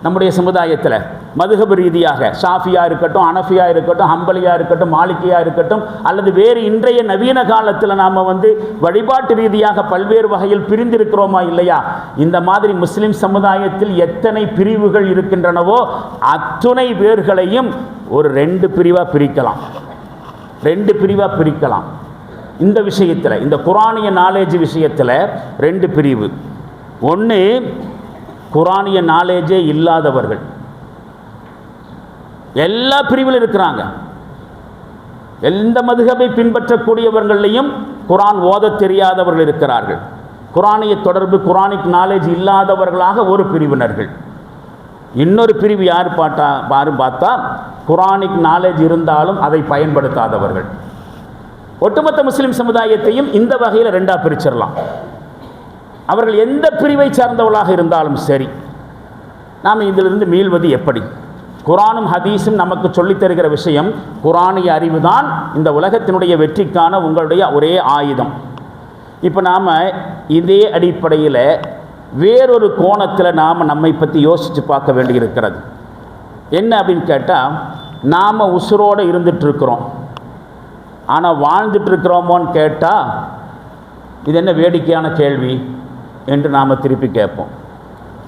நம்முடைய சமுதாயத்தில், மதுஹப் ரீதியாக ஷாஃபியா இருக்கட்டும், அனஃபியா இருக்கட்டும், ஹம்பலியா இருக்கட்டும், மாலிகியா இருக்கட்டும், அல்லது வேறு இன்றைய நவீன காலத்தில் நாம் வழிபாட்டு ரீதியாக பல்வேறு வகையில் பிரிந்திருக்கிறோமா இல்லையா? இந்த மாதிரி முஸ்லிம் சமுதாயத்தில் எத்தனை பிரிவுகள் இருக்கின்றனவோ அத்துணை பேர்களையும் ஒரு ரெண்டு பிரிவாக பிரிக்கலாம். இந்த விஷயத்தில், இந்த குர்ஆனிய நாலேஜ் விஷயத்தில் ரெண்டு பிரிவு. ஒன்று, குர்ஆனிய நாலேஜே இல்லாதவர்கள் எல்லா பிரிவில் இருக்கிறாங்க. எந்த மதுஹபை பின்பற்றக்கூடியவர்களையும் குர்ஆன் ஓத தெரியாதவர்கள் இருக்கிறார்கள். குர்ஆனிய தொடர்பு, குர்ஆனிக் நாலேஜ் இல்லாதவர்களாக ஒரு பிரிவினர்கள். இன்னொரு பிரிவு யார் பார்த்தா குர்ஆனிக் நாலேஜ் இருந்தாலும் அதை பயன்படுத்தாதவர்கள். ஒட்டுமொத்த முஸ்லிம் சமுதாயத்தையும் இந்த வகையில் ரெண்டா பிரிச்சிடலாம். அவர்கள் எந்த பிரிவை சார்ந்தவர்களாக இருந்தாலும் சரி, நாம் இதிலிருந்து மீள்வது எப்படி? குர்ஆனும் ஹதீஸும் நமக்கு சொல்லித் தருகிற விஷயம், குர்ஆனிய அறிவு தான் இந்த உலகத்தினுடைய வெற்றிக்கான உங்களுடைய ஒரே ஆயுதம். இப்போ நாம் இதே அடிப்படையில் வேறொரு கோணத்தில் நாம் நம்மை பற்றி யோசித்து பார்க்க வேண்டியிருக்கிறது. என்ன அப்படின்னு கேட்டால், நாம் உசுரோடு இருந்துகிட்ருக்கிறோம், ஆனால் வாழ்ந்துட்டுருக்கிறோமோன்னு கேட்டால் இது என்ன வேடிக்கையான கேள்வி என்று நாம் திருப்பி கேட்போம்.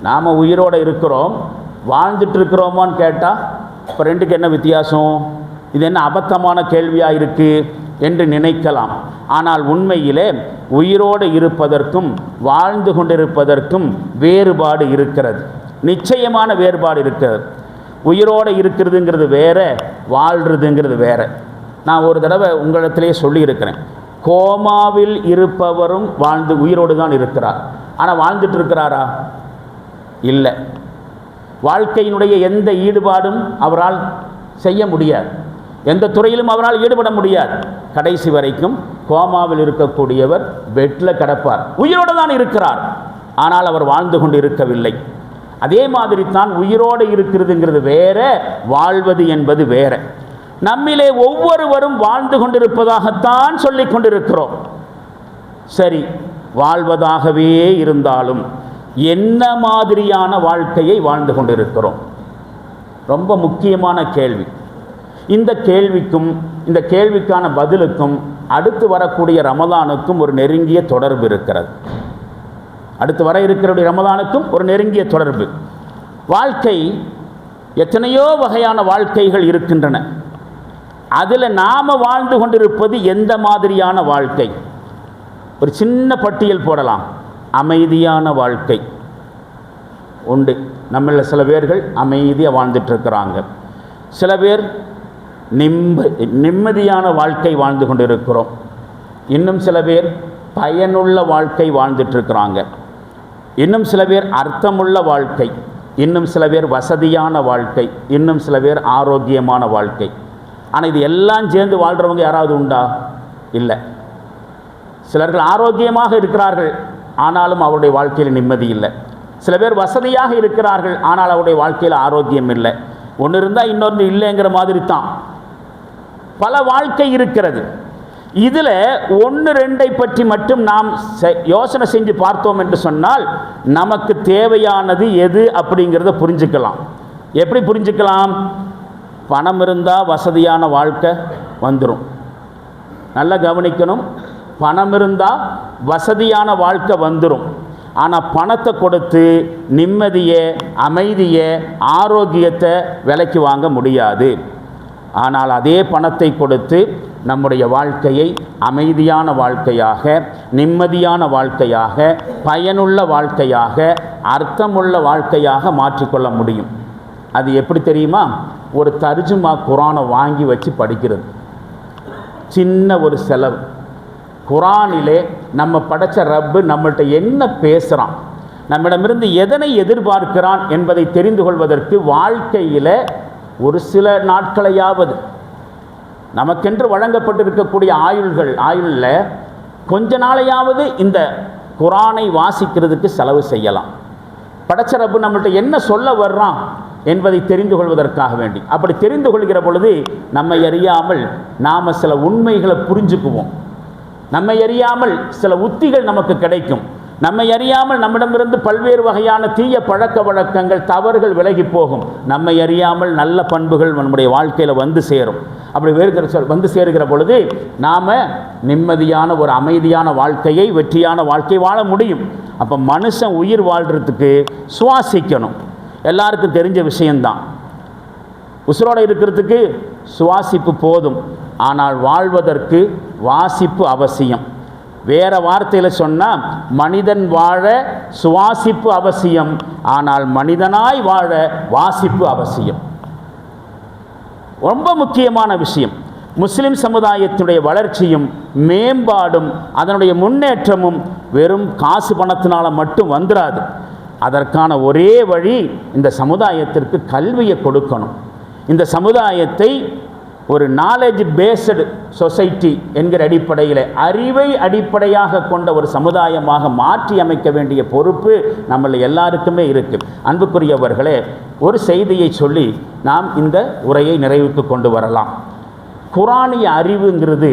நாம் உயிரோடு இருக்கிறோம், வாழ்ந்துட்டுருக்கிறோமோன்னு கேட்டால் இப்போ ரெண்டுக்கு என்ன வித்தியாசம்? இது என்ன அபத்தமான கேள்வியாக இருக்குது என்று நினைக்கலாம். ஆனால் உண்மையிலே உயிரோடு இருப்பதற்கும் வாழ்ந்து கொண்டிருப்பதற்கும் வேறுபாடு இருக்கிறது, நிச்சயமான வேறுபாடு இருக்கிறது. உயிரோடு இருக்கிறதுங்கிறது வேற, வாழ்கிறதுங்கிறது வேற. நான் ஒரு தடவை உங்களிடத்திலே சொல்லியிருக்கிறேன், கோமாவில் இருப்பவரும் உயிரோடு தான் இருக்கிறார், ஆனால் வாழ்ந்துட்டு இருக்கிறாரா? இல்லை. வாழ்க்கையினுடைய எந்த ஈடுபாடும் அவரால் செய்ய முடியாது, எந்த துறையிலும் அவரால் ஈடுபட முடியாது. கடைசி வரைக்கும் கோமாவில் இருக்கக்கூடியவர் பெட்டில் கிடப்பார், உயிரோடு தான் இருக்கிறார். ஆனால் அவர் வாழ்ந்து கொண்டு இருக்கவில்லை. அதே மாதிரி தான் உயிரோடு இருக்கிறதுங்கிறது வேற, வாழ்வது என்பது வேற. நம்மிலே ஒவ்வொருவரும் வாழ்ந்து கொண்டிருப்பதாகத்தான் சொல்லிக் கொண்டிருக்கிறோம். சரி, வாழ்வதாகவே இருந்தாலும் என்ன மாதிரியான வாழ்க்கையை வாழ்ந்து கொண்டிருக்கிறோம்? ரொம்ப முக்கியமான கேள்வி. இந்த கேள்விக்கும் இந்த கேள்விக்கான பதிலுக்கும் அடுத்து வரக்கூடிய ரமலானுக்கும் ஒரு நெருங்கிய தொடர்பு இருக்கிறது. அடுத்து வர இருக்கிற ரமலானுக்கும் ஒரு நெருங்கிய தொடர்பு. வாழ்க்கை எத்தனையோ வகையான வாழ்க்கைகள் இருக்கின்றன. அதில் நாம் வாழ்ந்து கொண்டிருப்பது எந்த மாதிரியான வாழ்க்கை? ஒரு சின்ன பட்டியல் போடலாம். அமைதியான வாழ்க்கை உண்டு. நம்மள சில பேர்கள் அமைதியாக வாழ்ந்துட்டுருக்கிறாங்க. சில பேர் நிம்மதியான வாழ்க்கை வாழ்ந்து கொண்டிருக்கிறோம். இன்னும் சில பேர் பயனுள்ள வாழ்க்கை வாழ்ந்துட்டுருக்கிறாங்க. இன்னும் சில பேர் அர்த்தமுள்ள வாழ்க்கை, இன்னும் சில பேர் வசதியான வாழ்க்கை, இன்னும் சில பேர் ஆரோக்கியமான வாழ்க்கை. ஆனால் இது எல்லாம் சேர்ந்து வாழ்கிறவங்க யாராவது உண்டா? இல்லை. சிலர்கள் ஆரோக்கியமாக இருக்கிறார்கள், ஆனாலும் அவருடைய வாழ்க்கையில் நிம்மதி இல்லை. சில பேர் வசதியாக இருக்கிறார்கள், ஆனால் அவருடைய வாழ்க்கையில் ஆரோக்கியம் இல்லை. ஒன்று இருந்தால் இன்னொன்று இல்லைங்கிற மாதிரி தான் பல வாழ்க்கை இருக்கிறது. இதில் 1-2 பற்றி மட்டும் நாம் யோசனை செஞ்சு பார்த்தோம் என்று சொன்னால் நமக்கு தேவையானது எது அப்படிங்கிறத புரிஞ்சுக்கலாம். எப்படி புரிஞ்சுக்கலாம்? பணம் இருந்தால் வசதியான வாழ்க்கை வந்துடும். நல்லா கவனிக்கணும். பணம் இருந்தால் வசதியான வாழ்க்கை வந்துடும். ஆனால் பணத்தை கொடுத்து நிம்மதியை, அமைதியை, ஆரோக்கியத்தை விலைக்கு வாங்க முடியாது. ஆனால் அதே பணத்தை கொடுத்து நம்முடைய வாழ்க்கையை அமைதியான வாழ்க்கையாக, நிம்மதியான வாழ்க்கையாக, பயனுள்ள வாழ்க்கையாக, அர்த்தமுள்ள வாழ்க்கையாக மாற்றிக்கொள்ள முடியும். அது எப்படி தெரியுமா? ஒரு தர்ஜுமா குரானை வாங்கி வச்சு படிக்கிறது. சின்ன ஒரு செலவு. குரானிலே நம்ம படைச்ச ரப்பு நம்மள்கிட்ட என்ன பேசுகிறான், நம்மிடமிருந்து எதனை எதிர்பார்க்கிறான் என்பதை தெரிந்து கொள்வதற்கு வாழ்க்கையில் ஒரு சில நாட்களையாவது நமக்கென்று வழங்கப்பட்டிருக்கக்கூடிய ஆயுளில் கொஞ்ச நாளையாவது இந்த குரானை வாசிக்கிறதுக்கு செலவு செய்யலாம். படைச்ச ரப்பு நம்மள்கிட்ட என்ன சொல்ல வர்றான் என்பதை தெரிந்து கொள்வதற்காக வேண்டி. அப்படி தெரிந்து கொள்கிற பொழுது நம்மை அறியாமல் நாம் சில உண்மைகளை புரிஞ்சுக்குவோம். நம்மை அறியாமல் சில உத்திகள் நமக்கு கிடைக்கும். நம்மை அறியாமல் நம்மிடமிருந்து பல்வேறு வகையான தீய பழக்க வழக்கங்கள், தவறுகள் விலகி போகும். நம்மை அறியாமல் நல்ல பண்புகள் நம்முடைய வாழ்க்கையில் வந்து சேரும். அப்படி வந்து சேருகிற பொழுது நாம் நிம்மதியான ஒரு அமைதியான வாழ்க்கையை, வெற்றியான வாழ்க்கை வாழ முடியும். அப்போ மனுஷன் உயிர் வாழ்கிறதுக்கு சுவாசிக்கணும். எல்லாருக்கும் தெரிஞ்ச விஷயந்தான். உசுரோடு இருக்கிறதுக்கு சுவாசிப்பு போதும், ஆனால் வாழ்வதற்கு வாசிப்பு அவசியம். வேறு வார்த்தையில் சொன்னால் மனிதன் வாழ சுவாசிப்பு அவசியம், ஆனால் மனிதனாய் வாழ வாசிப்பு அவசியம். ரொம்ப முக்கியமான விஷயம். முஸ்லிம் சமுதாயத்தினுடைய வளர்ச்சியும் மேம்பாடும் அதனுடைய முன்னேற்றமும் வெறும் காசு பணத்தினால் மட்டும் வந்துடாது. அதற்கான ஒரே வழி இந்த சமுதாயத்திற்கு கல்வியை கொடுக்கணும். இந்த சமுதாயத்தை ஒரு நாலேஜ் பேஸ்டு சொசைட்டி என்கிற அடிப்படையில், அறிவை அடிப்படையாக கொண்ட ஒரு சமுதாயமாக மாற்றி அமைக்க வேண்டிய பொறுப்பு நம்மள எல்லாருக்குமே இருக்குது. அன்புக்குரியவர்களே, ஒரு செய்தியை சொல்லி நாம் இந்த உரையை நிறைவுக்கு கொண்டு வரலாம். குரானிய அறிவுங்கிறது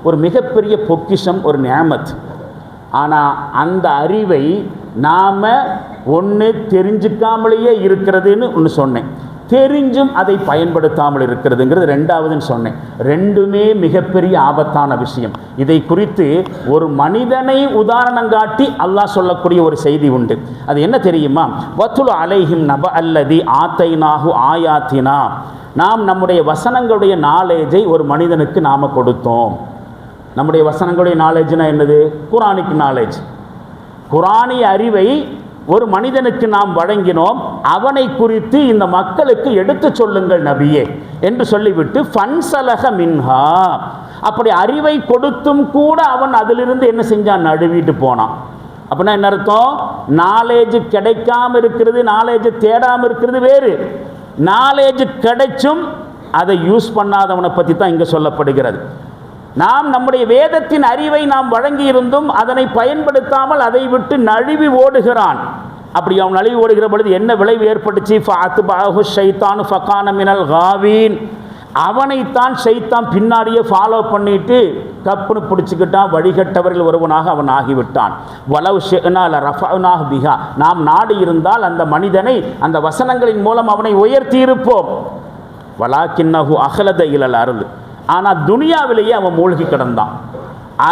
ஒரு மிகப்பெரிய பொக்கிஷம், ஒரு நியாமத். ஆனால் அந்த அறிவை நாம் ஒன்று தெரிஞ்சுக்காமலேயே இருக்கிறதுன்னு ஒன்று சொன்னேன், தெரிஞ்சும் அதை பயன்படுத்தாமல் இருக்கிறதுங்கிறது ரெண்டாவதுன்னு சொன்னேன். ரெண்டுமே மிகப்பெரிய ஆபத்தான விஷயம். இதை குறித்து ஒரு மனிதனை உதாரணம் காட்டி அல்லாஹ் சொல்லக்கூடிய ஒரு செய்தி உண்டு. அது என்ன தெரியுமா? வத்துலு அலைஹிம் நப அல்லதி ஆத்தைனாஹு ஆயாத்தினா. நாம் நம்முடைய வசனங்களுடைய நாலேஜை ஒரு மனிதனுக்கு நாம் கொடுத்தோம். நம்முடைய வசனங்களுடைய நாலேஜ்னா என்னது? Kronig knowledge. குரானிய அறிவை ஒரு மனிதனுக்கு நாம் வழங்கினோம். அவனை குறித்து இந்த மக்களுக்கு எடுத்து சொல்லுங்கள் நபியே என்று சொல்லிவிட்டு ஃபன்சலக மின்ஹா. அப்படி அறிவை கொடுத்தும் கூட அவன் அதிலிருந்து என்ன செஞ்சான்? நழுவிட்டு போனான். அப்படின்னா என்ன அர்த்தம்? நாலேஜ் கிடைக்காம இருக்கிறது, நாலேஜ் தேடாமல் இருக்கிறது வேறு. நாலேஜ் கிடைச்சும் அதை யூஸ் பண்ணாதவனை பற்றி தான் இங்கே சொல்லப்படுகிறது. நாம் நம்முடைய வேதத்தின் அறிவை நாம் வழங்கி இருந்தும் அதனை பயன்படுத்தாமல் அதை விட்டு நழுவி ஓடுகிறான். அப்படி அவன் நழுவி ஓடுகிற பொழுது என்ன விளைவு ஏற்பட்டுச்சு? ஃபஅத்பஅஹு ஷைத்தானு ஃபகான மினல் காவீன். அவனைத்தான் ஷைத்தான் பின்னாடியே ஃபாலோ பண்ணிட்டு கப்புன்னு பிடிச்சிக்கிட்டான். வழிகட்டவர்கள் ஒருவனாக அவன் ஆகிவிட்டான். வலவ் ஷிஅனா லரஃபஅனாஹு பிஹா. நாம் நாடி இருந்தால் அந்த மனிதனை அந்த வசனங்களின் மூலம் அவனை உயர்த்தி இருப்போம். வலாக்கின்னஹு அஹ்லத இலல் அர்து. ஆனால் துனியாவிலேயே அவன் மூழ்கி கிடந்தான்.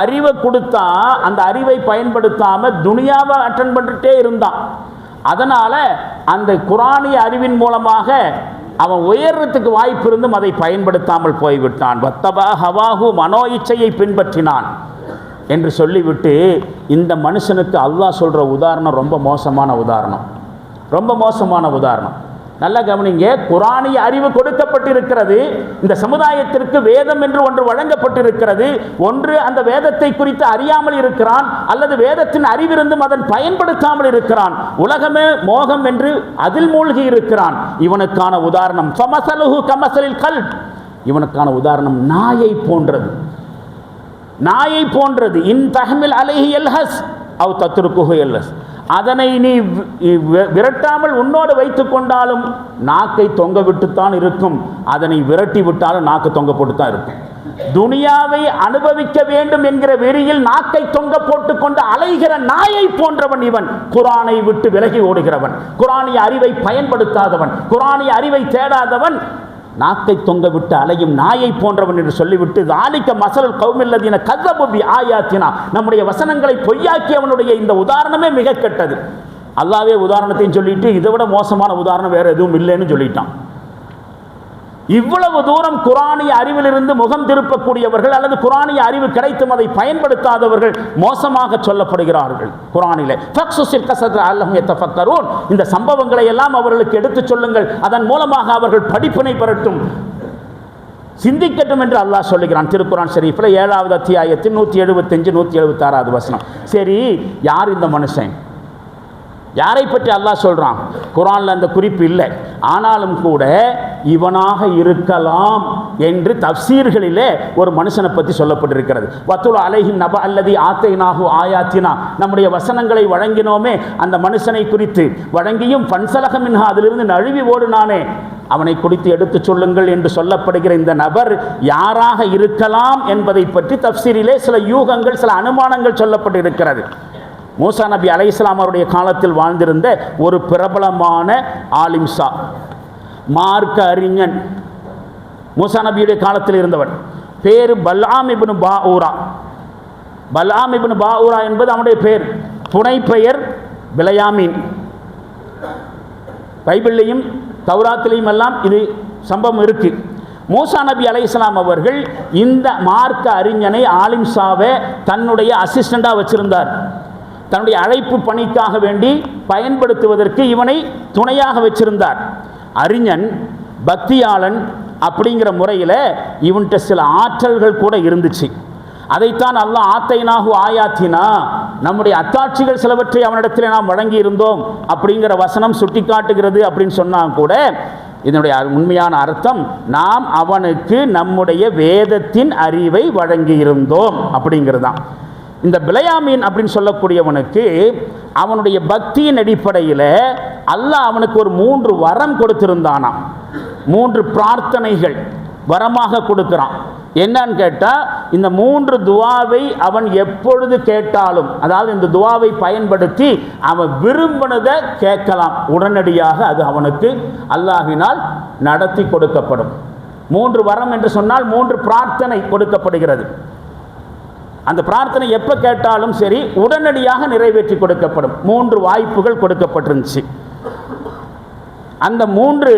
அறிவை கொடுத்தா அந்த அறிவை பயன்படுத்தாமல் துனியாவை அட்டன் பண்ணிட்டே இருந்தான். அதனால் அந்த குரானிய அறிவின் மூலமாக அவன் உயர்றதுக்கு வாய்ப்பு இருந்தும் அதை பயன்படுத்தாமல் போய்விட்டான். வத்தபா ஹவாஹு, மனோ இச்சையை பின்பற்றினான் என்று சொல்லிவிட்டு இந்த மனுஷனுக்கு அல்லாஹ் சொல்கிற உதாரணம் ரொம்ப மோசமான உதாரணம். ரொம்ப மோசமான உதாரணம். நல்லா கவனிங்க. குரானிய அறிவு கொடுக்கப்பட்டிருக்கிறது. இந்த சமுதாயத்திற்கு வேதம் என்று ஒன்று வழங்கப்பட்டிருக்கிறது. ஒன்று அந்த வேதத்தை குறித்து அறியாமல் இருக்கிறான், அல்லது வேதத்தின் அறிவிருந்தும் அதன் பயன்படுத்தாமல் இருக்கிறான். உலகமே மோகம் என்று அதில் மூழ்கி இருக்கிறான். இவனுக்கான உதாரணம் ஃபமஸலுஹு கமஸலில் கல்ப். இவனுக்கான உதாரணம் நாயை போன்றது. நாயை போன்றது. இன் தஹ்மில் அலைஹி யல்ஹஸ் அவ் தத்ருகுஹு யல்ஹஸ். அதனை நீ விரட்டாமல் உன்னோடு வைத்து கொண்டாலும் நாக்கை தொங்க விட்டுத்தான் இருக்கும். அதனை விரட்டி விட்டாலும் நாக்கு தொங்க போட்டு தான் இருக்கும். துனியாவை அனுபவிக்க வேண்டும் என்கிற வெறியில் நாக்கை தொங்க போட்டு கொண்டு அலைகிற நாயை போன்றவன் இவன். குரானை விட்டு விலகி ஓடுகிறவன், குரானிய அறிவை பயன்படுத்தாதவன், குரானிய அறிவை தேடாதவன், நாக்கை தொங்க விட்டு அலையும் நாயை போன்றவன் என்று சொல்லிவிட்டு தாலிக்க மஸலுல் கௌமில்லதீன கஸபு பி ஆயாத்தினா. நம்முடைய வசனங்களை பொய்யாக்கியவனுடைய இந்த உதாரணமே மிக கெட்டது. அல்லாஹ்வே உதாரணத்தையும் சொல்லிட்டு இதை விட மோசமான உதாரணம் வேற எதுவும் இல்லைன்னு சொல்லிட்டான். இவ்வளவு தூரம் குரானிய அறிவிலிருந்து முகம் திருப்பக்கூடியவர்கள் அல்லது குரானிய அறிவு கிடைத்தும் அதை பயன்படுத்தாதவர்கள் மோசமாக சொல்லப்படுகிறார்கள் குரானிலே. ஃபக்ஸுஸில் கஸஸ லஅல்லஹும் யதஃபக்கரூன். இந்த சம்பவங்களை எல்லாம் அவர்களுக்கு எடுத்துச் சொல்லுங்கள், அதன் மூலமாக அவர்கள் படிப்பினை பெறட்டும், சிந்திக்கட்டும் என்று அல்லாஹ் சொல்லுகிறான் திருக்குரான் ஷரீஃபில் 7வது அத்தியாயத்தின் 175 176வது வசனம். சரி, யார் இந்த மனுஷன்? யாரை பற்றி அல்லாஹ் சொல்றான்? குரான்ல அந்த குறிப்பு இல்லை. ஆனாலும் கூட இவனாக இருக்கலாம் என்று தஃப்சீர்களிலே ஒரு மனுஷனை பற்றி சொல்லப்பட்டிருக்கிறது. வத்துல் அலைஹிம் நப அல்லதி ஆத்தைனாஹு ஆயாத்தினா. நம்முடைய வசனங்களை வழங்கினோமே அந்த மனுஷனை குறித்து வழங்கியும் பன்சலக மின்ஹா, அதிலிருந்து நழுவி ஓடுனானே அவனை குறித்து எடுத்து சொல்லுங்கள் என்று சொல்லப்படுகிற இந்த நபர் யாராக இருக்கலாம் என்பதை பற்றி தஃப்சீரிலே சில யூகங்கள், சில அனுமானங்கள் சொல்லப்பட்டிருக்கிறது. மூசா நபி அலைஹிஸ்ஸலாம் அவருடைய காலத்தில் வாழ்ந்திருந்த ஒரு பிரபலமான ஆலிம்சா, மார்க்க அறிஞன், மூசா நபியுடைய காலத்தில் இருந்தவன். பேரு பல்ஆம் இப்னு பாஊரா. பல்ஆம் இப்னு பாஊரா என்பது அவனுடைய பேர். புனை பெயர் பிலயாமீன். பைபிள்லையும் தௌராத்திலையும் எல்லாம் இது சம்பவம் இருக்கு. மூசா நபி அலைஹிஸ்ஸலாம் அவர்கள் இந்த மார்க்க அறிஞனை ஆலிம்சாவை தன்னுடைய அசிஸ்டண்டாக வச்சிருந்தார். தன்னுடைய அழைப்பு பணிக்காக வேண்டி பயன்படுத்துவதற்கு இவனை துணையாக வச்சிருந்தார். அறிஞன், பக்தியாளன் அப்படிங்கிற முறையில் இவன்கிட்ட சில ஆற்றல்கள் கூட இருந்துச்சு. அதைத்தான் அல்லாஹ் ஆத்தைனாஹு ஆயாத்தினா, நம்முடைய அத்தாட்சிகள் சிலவற்றை அவனிடத்தில் நாம் வழங்கி இருந்தோம் அப்படிங்கிற வசனம் சுட்டி காட்டுகிறது அப்படின்னு சொன்னால் கூட இதனுடைய உண்மையான அர்த்தம் நாம் அவனுக்கு நம்முடைய வேதத்தின் அறிவை வழங்கி இருந்தோம் அப்படிங்கிறது தான். இந்த பிலயாமீன் அப்படின்னு சொல்லக்கூடியவனுக்கு அவனுடைய பக்தியின் அடிப்படையில் அல்லாஹ் அவனுக்கு ஒரு 3 வரம் கொடுத்திருந்தானாம். 3 பிரார்த்தனைகள் வரமாக கொடுக்குறான். என்னன்னு கேட்டால், இந்த 3 துவாவை அவன் எப்பொழுது கேட்டாலும், அதாவது இந்த துவாவை பயன்படுத்தி அவன் விரும்பினதை கேட்கலாம், உடனடியாக அது அவனுக்கு அல்லாஹ்வினால் நடத்தி கொடுக்கப்படும். 3 வரம் என்று சொன்னால் 3 பிரார்த்தனை கொடுக்கப்படுகிறது. அந்த பிரார்த்தனை எப்போ கேட்டாலும் சரி உடனடியாக நிறைவேற்றி கொடுக்கப்படும். 3 வாய்ப்புகள் கொடுக்கப்பட்டிருந்துச்சு. அந்த 3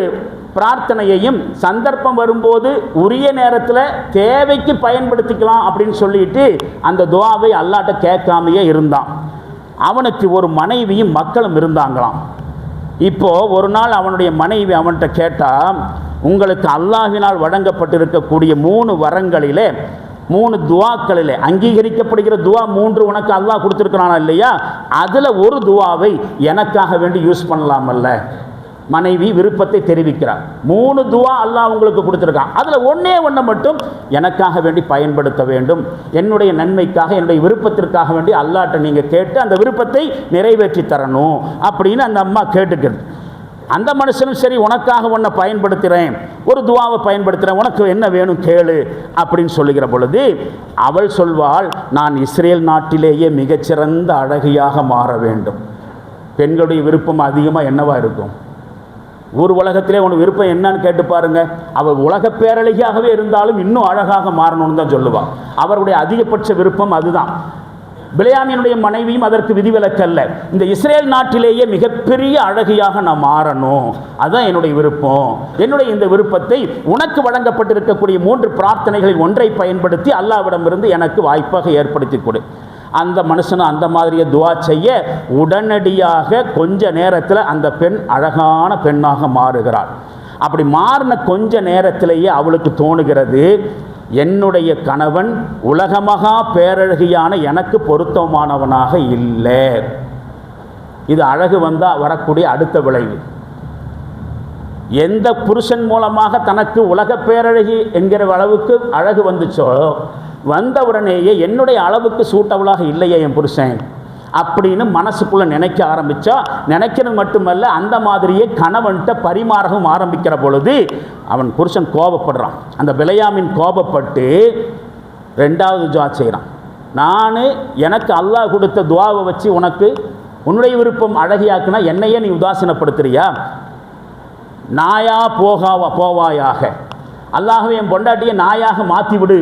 பிரார்த்தனையையும் சந்தர்ப்பம் வரும்போது உரிய நேரத்தில் தேவைக்கு பயன்படுத்திக்கலாம் அப்படின்னு சொல்லிட்டு அந்த துவாவை அல்லாஹ்ட்ட கேட்காமையே இருந்தான். அவனுக்கு ஒரு மனைவியும் மக்களும் இருந்தாங்களாம். இப்போது ஒரு நாள் அவனுடைய மனைவி அவன்கிட்ட கேட்டால், உங்களுக்கு அல்லாஹ்வினால் வழங்கப்பட்டிருக்கக்கூடிய 3 வரங்களிலே 3 துவாக்களிலே அங்கீகரிக்கப்படுகிற துவா 3 உனக்கு அல்லாஹ் கொடுத்துருக்கிறானா இல்லையா, அதில் ஒரு துவாவை எனக்காக வேண்டி யூஸ் பண்ணலாமல்ல, மனைவி விருப்பத்தை தெரிவிக்கிறார். 3 துவா அல்லாஹ் உங்களுக்கு கொடுத்துருக்கான். அதில் ஒன்றை மட்டும் எனக்காக வேண்டி பயன்படுத்த வேண்டும், என்னுடைய நன்மைக்காக என்னுடைய விருப்பத்திற்காக வேண்டி அல்லாஹ்ட்ட நீங்கள் கேட்டு அந்த விருப்பத்தை நிறைவேற்றி தரணும் அப்படின்னு அந்த அம்மா கேட்டுக்கிறது. அந்த மனுஷனும் சரி உனக்காக உன்னை பயன்படுத்துகிறேன், ஒரு துவாவை பயன்படுத்துகிறேன், உனக்கு என்ன வேணும் கேளு அப்படின்னு சொல்லுகிற பொழுது அவள் சொல்வாள், நான் இஸ்ரேல் நாட்டிலேயே மிகச்சிறந்த அழகியாக மாற வேண்டும். பெண்களுடைய விருப்பம் அதிகமாக என்னவா இருக்கும்? ஊர் உலகத்திலே உனக்கு விருப்பம் என்னன்னு கேட்டு பாருங்க. அவள் உலக பேரழகியாகவே இருந்தாலும் இன்னும் அழகாக மாறணும்னு தான் சொல்லுவாள். அவருடைய அதிகபட்ச விருப்பம் அதுதான். பிலேயாமினுடைய மனைவியும் அதற்கு விதிவிலக்கல்ல. இந்த இஸ்ரேல் நாட்டிலேயே மிகப்பெரிய அழகியாக நான் மாறணும், அதுதான் என்னுடைய விருப்பம். என்னுடைய இந்த விருப்பத்தை உனக்கு வழங்கப்பட்டிருக்கக்கூடிய 3 பிரார்த்தனைகளில் ஒன்றை பயன்படுத்தி அல்லாஹ்விடமிருந்து எனக்கு வாய்ப்பாக ஏற்படுத்தி கொடு. அந்த மனுஷனும் அந்த மாதிரியே துவா செய்ய உடனடியாக கொஞ்ச நேரத்தில் அந்த பெண் அழகான பெண்ணாக மாறுகிறாள். அப்படி மாறின கொஞ்ச நேரத்திலேயே அவளுக்கு தோணுகிறது, என்னுடைய கணவன் உலகமகா பேரழகியான எனக்கு பொருத்தமானவனாக இல்லை. இது அழகு வந்தால் வரக்கூடிய அடுத்த விளைவு. எந்த புருஷன் மூலமாக தனக்கு உலக பேரழகி என்கிற அளவுக்கு அழகு வந்துச்சோ, வந்த உடனேயே என்னுடைய அளவுக்கு சூட்டவளாக இல்லையே என் புருஷன் அப்படின்னு மனசுக்குள்ளே நினைக்க ஆரம்பித்தா, நினைக்கிறது மட்டுமல்ல அந்த மாதிரியே கணவன்கிட்ட பரிமாறவும் ஆரம்பிக்கிற பொழுது அவன் புருஷன் கோபப்படுறான். அந்த பிலேயாமின் கோபப்பட்டு 2வது துவா செய்கிறான். நான் எனக்கு அல்லாஹ் கொடுத்த துவாவை வச்சு உனக்கு உன்னுடைய விருப்பம் அழகியாக்குனா என்னையே நீ உதாசீனப்படுத்துறியா? நாயா போவாயாக, அல்லாஹ்வே என் பொண்டாட்டியை நாயாக மாற்றி விடு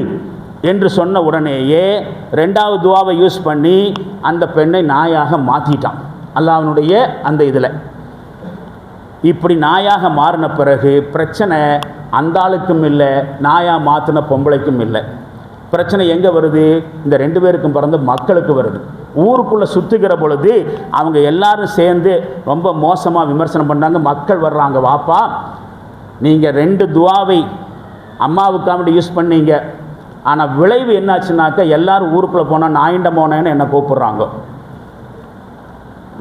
என்று சொன்ன உடனேயே 2வது துவாவை யூஸ் பண்ணி அந்த பெண்ணை நாயாக மாற்றிட்டான் அல்லாஹ்வுடைய அந்த இதில். இப்படி நாயாக மாறின பிறகு பிரச்சனை அந்த ஆளுக்கும் இல்லை, நாயாக மாற்றின பொம்பளைக்கும் இல்லை. பிரச்சனை எங்கே வருது? இந்த 2 பேருக்கும் பிறந்த மக்களுக்கு வருது. ஊருக்குள்ளே சுற்றுகிற பொழுது அவங்க எல்லாரும் சேர்ந்து ரொம்ப மோசமாக விமர்சனம் பண்ணாங்க. மக்கள் வர்றாங்க, வாப்பா நீங்கள் 2 துவாவை அம்மாவுக்காக யூஸ் பண்ணீங்க, ஆனால் விளைவு என்னாச்சுனாக்கா எல்லாரும் ஊருக்குள்ளே போனால் நாயிண்ட மோனேன்னு என்னை கூப்பிட்றாங்க,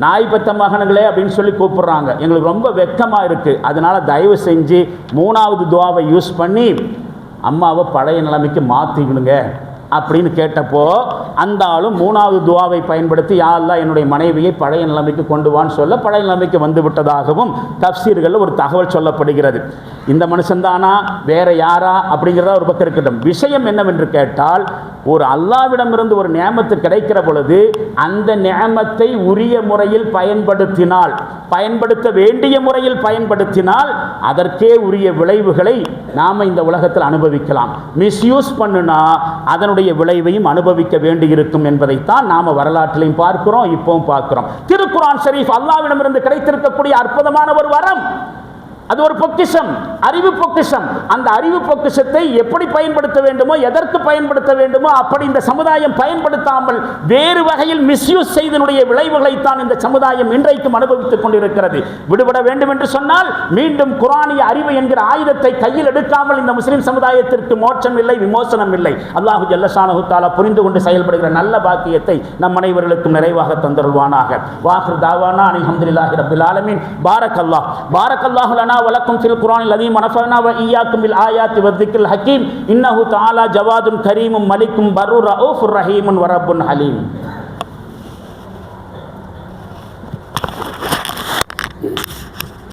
நாய் பெத்த மகனுங்களே அப்படின்னு சொல்லி கூப்பிட்றாங்க. எங்களுக்கு ரொம்ப வெட்கமாக இருக்குது. அதனால் தயவு செஞ்சு 3வது துவாவை யூஸ் பண்ணி அம்மாவை பழைய நிலைமைக்கு மாற்றிக்கணுங்க அப்படின்னு கேட்டப்போ அந்த ஆளும் 3வது துவாவை பயன்படுத்தி யா அல்லாஹ் என்னுடைய மனைவியை பழைய நிலைமைக்கு கொண்டு வான்னு சொல்ல பழைய நிலைமைக்கு வந்து விட்டதாகவும் தஃப்சீர்களில் ஒரு தகவல் சொல்லப்படுகிறது. இந்த மனுஷன்தானா வேற யாரா அப்படிங்கிறத ஒரு பக்கம் இருக்கட்டும். விஷயம் என்னவென்று கேட்டால், ஒரு அல்லாஹ்விடமிருந்து ஒரு நியாமத்து கிடைக்கிற பொழுது அந்த நியாமத்தை உரிய முறையில் பயன்படுத்தினால், பயன்படுத்த வேண்டிய முறையில் பயன்படுத்தினால் அதற்கே உரிய விளைவுகளை நாம் இந்த உலகத்தில் அனுபவிக்கலாம். மிஸ்யூஸ் பண்ணுனா அதனுடைய விளைவையும் அனுபவிக்க வேண்டியிருக்கும் என்பதைத்தான் நாம் வரலாற்றிலையும் பார்க்கிறோம், இப்பவும் பார்க்கிறோம். திருக்குர்ஆன் ஷரீஃப் அல்லாஹ்விடமிருந்து கிடைத்திருக்கக்கூடிய அற்புதமான ஒரு வரம். அது ஒரு பொக்கிஷம், அறிவு பொக்கிஷம். அந்த அறிவு பொக்கிஷத்தை எப்படி பயன்படுத்த வேண்டுமோ, எதற்கு பயன்படுத்த வேண்டுமோ அப்படி இந்த சமுதாயம் பயன்படுத்தாமல் வேறு வகையில் மிஸ்யூஸ் செய்தனுடைய விளைவுகளைத்தான் இந்த சமுதாயம் இன்றைக்கும் அனுபவித்துக் கொண்டிருக்கிறது. விடுபட வேண்டும் என்று சொன்னால் மீண்டும் குர்ஆனிய அறிவு என்கிற ஆயுதத்தை கையில் எடுக்காமல் இந்த முஸ்லிம் சமுதாயத்திற்கு மோட்சம் இல்லை, விமோசனம் இல்லை. அல்லாஹு ஜல்ல ஷானஹு தஆலா புரிந்து கொண்டு செயல்படுகிற நல்ல பாக்கியத்தை நம் அனைவர்களுக்கும் நிறைவாக தந்தருள்வானாக. வாஹிர் தாவானா அல்ஹம்துலில்லாஹி ரப்பில் ஆலமீன். பாரக்கல்லாஹு லனா வலக்கும் ஃபில் குர்ஆனில் அஸீம் வனஃபஅனா வ ஈயாக்கும் பில் ஆயாத்தி வذிக்ரில் ஹக்கீம். இன்னஹு தஆலா ஜவாதுன் கரீமும் மலிக்கும் பர்ருர் ரഊஃபுர் ரஹீமுன் வ ரப்புன் ஹலீம்.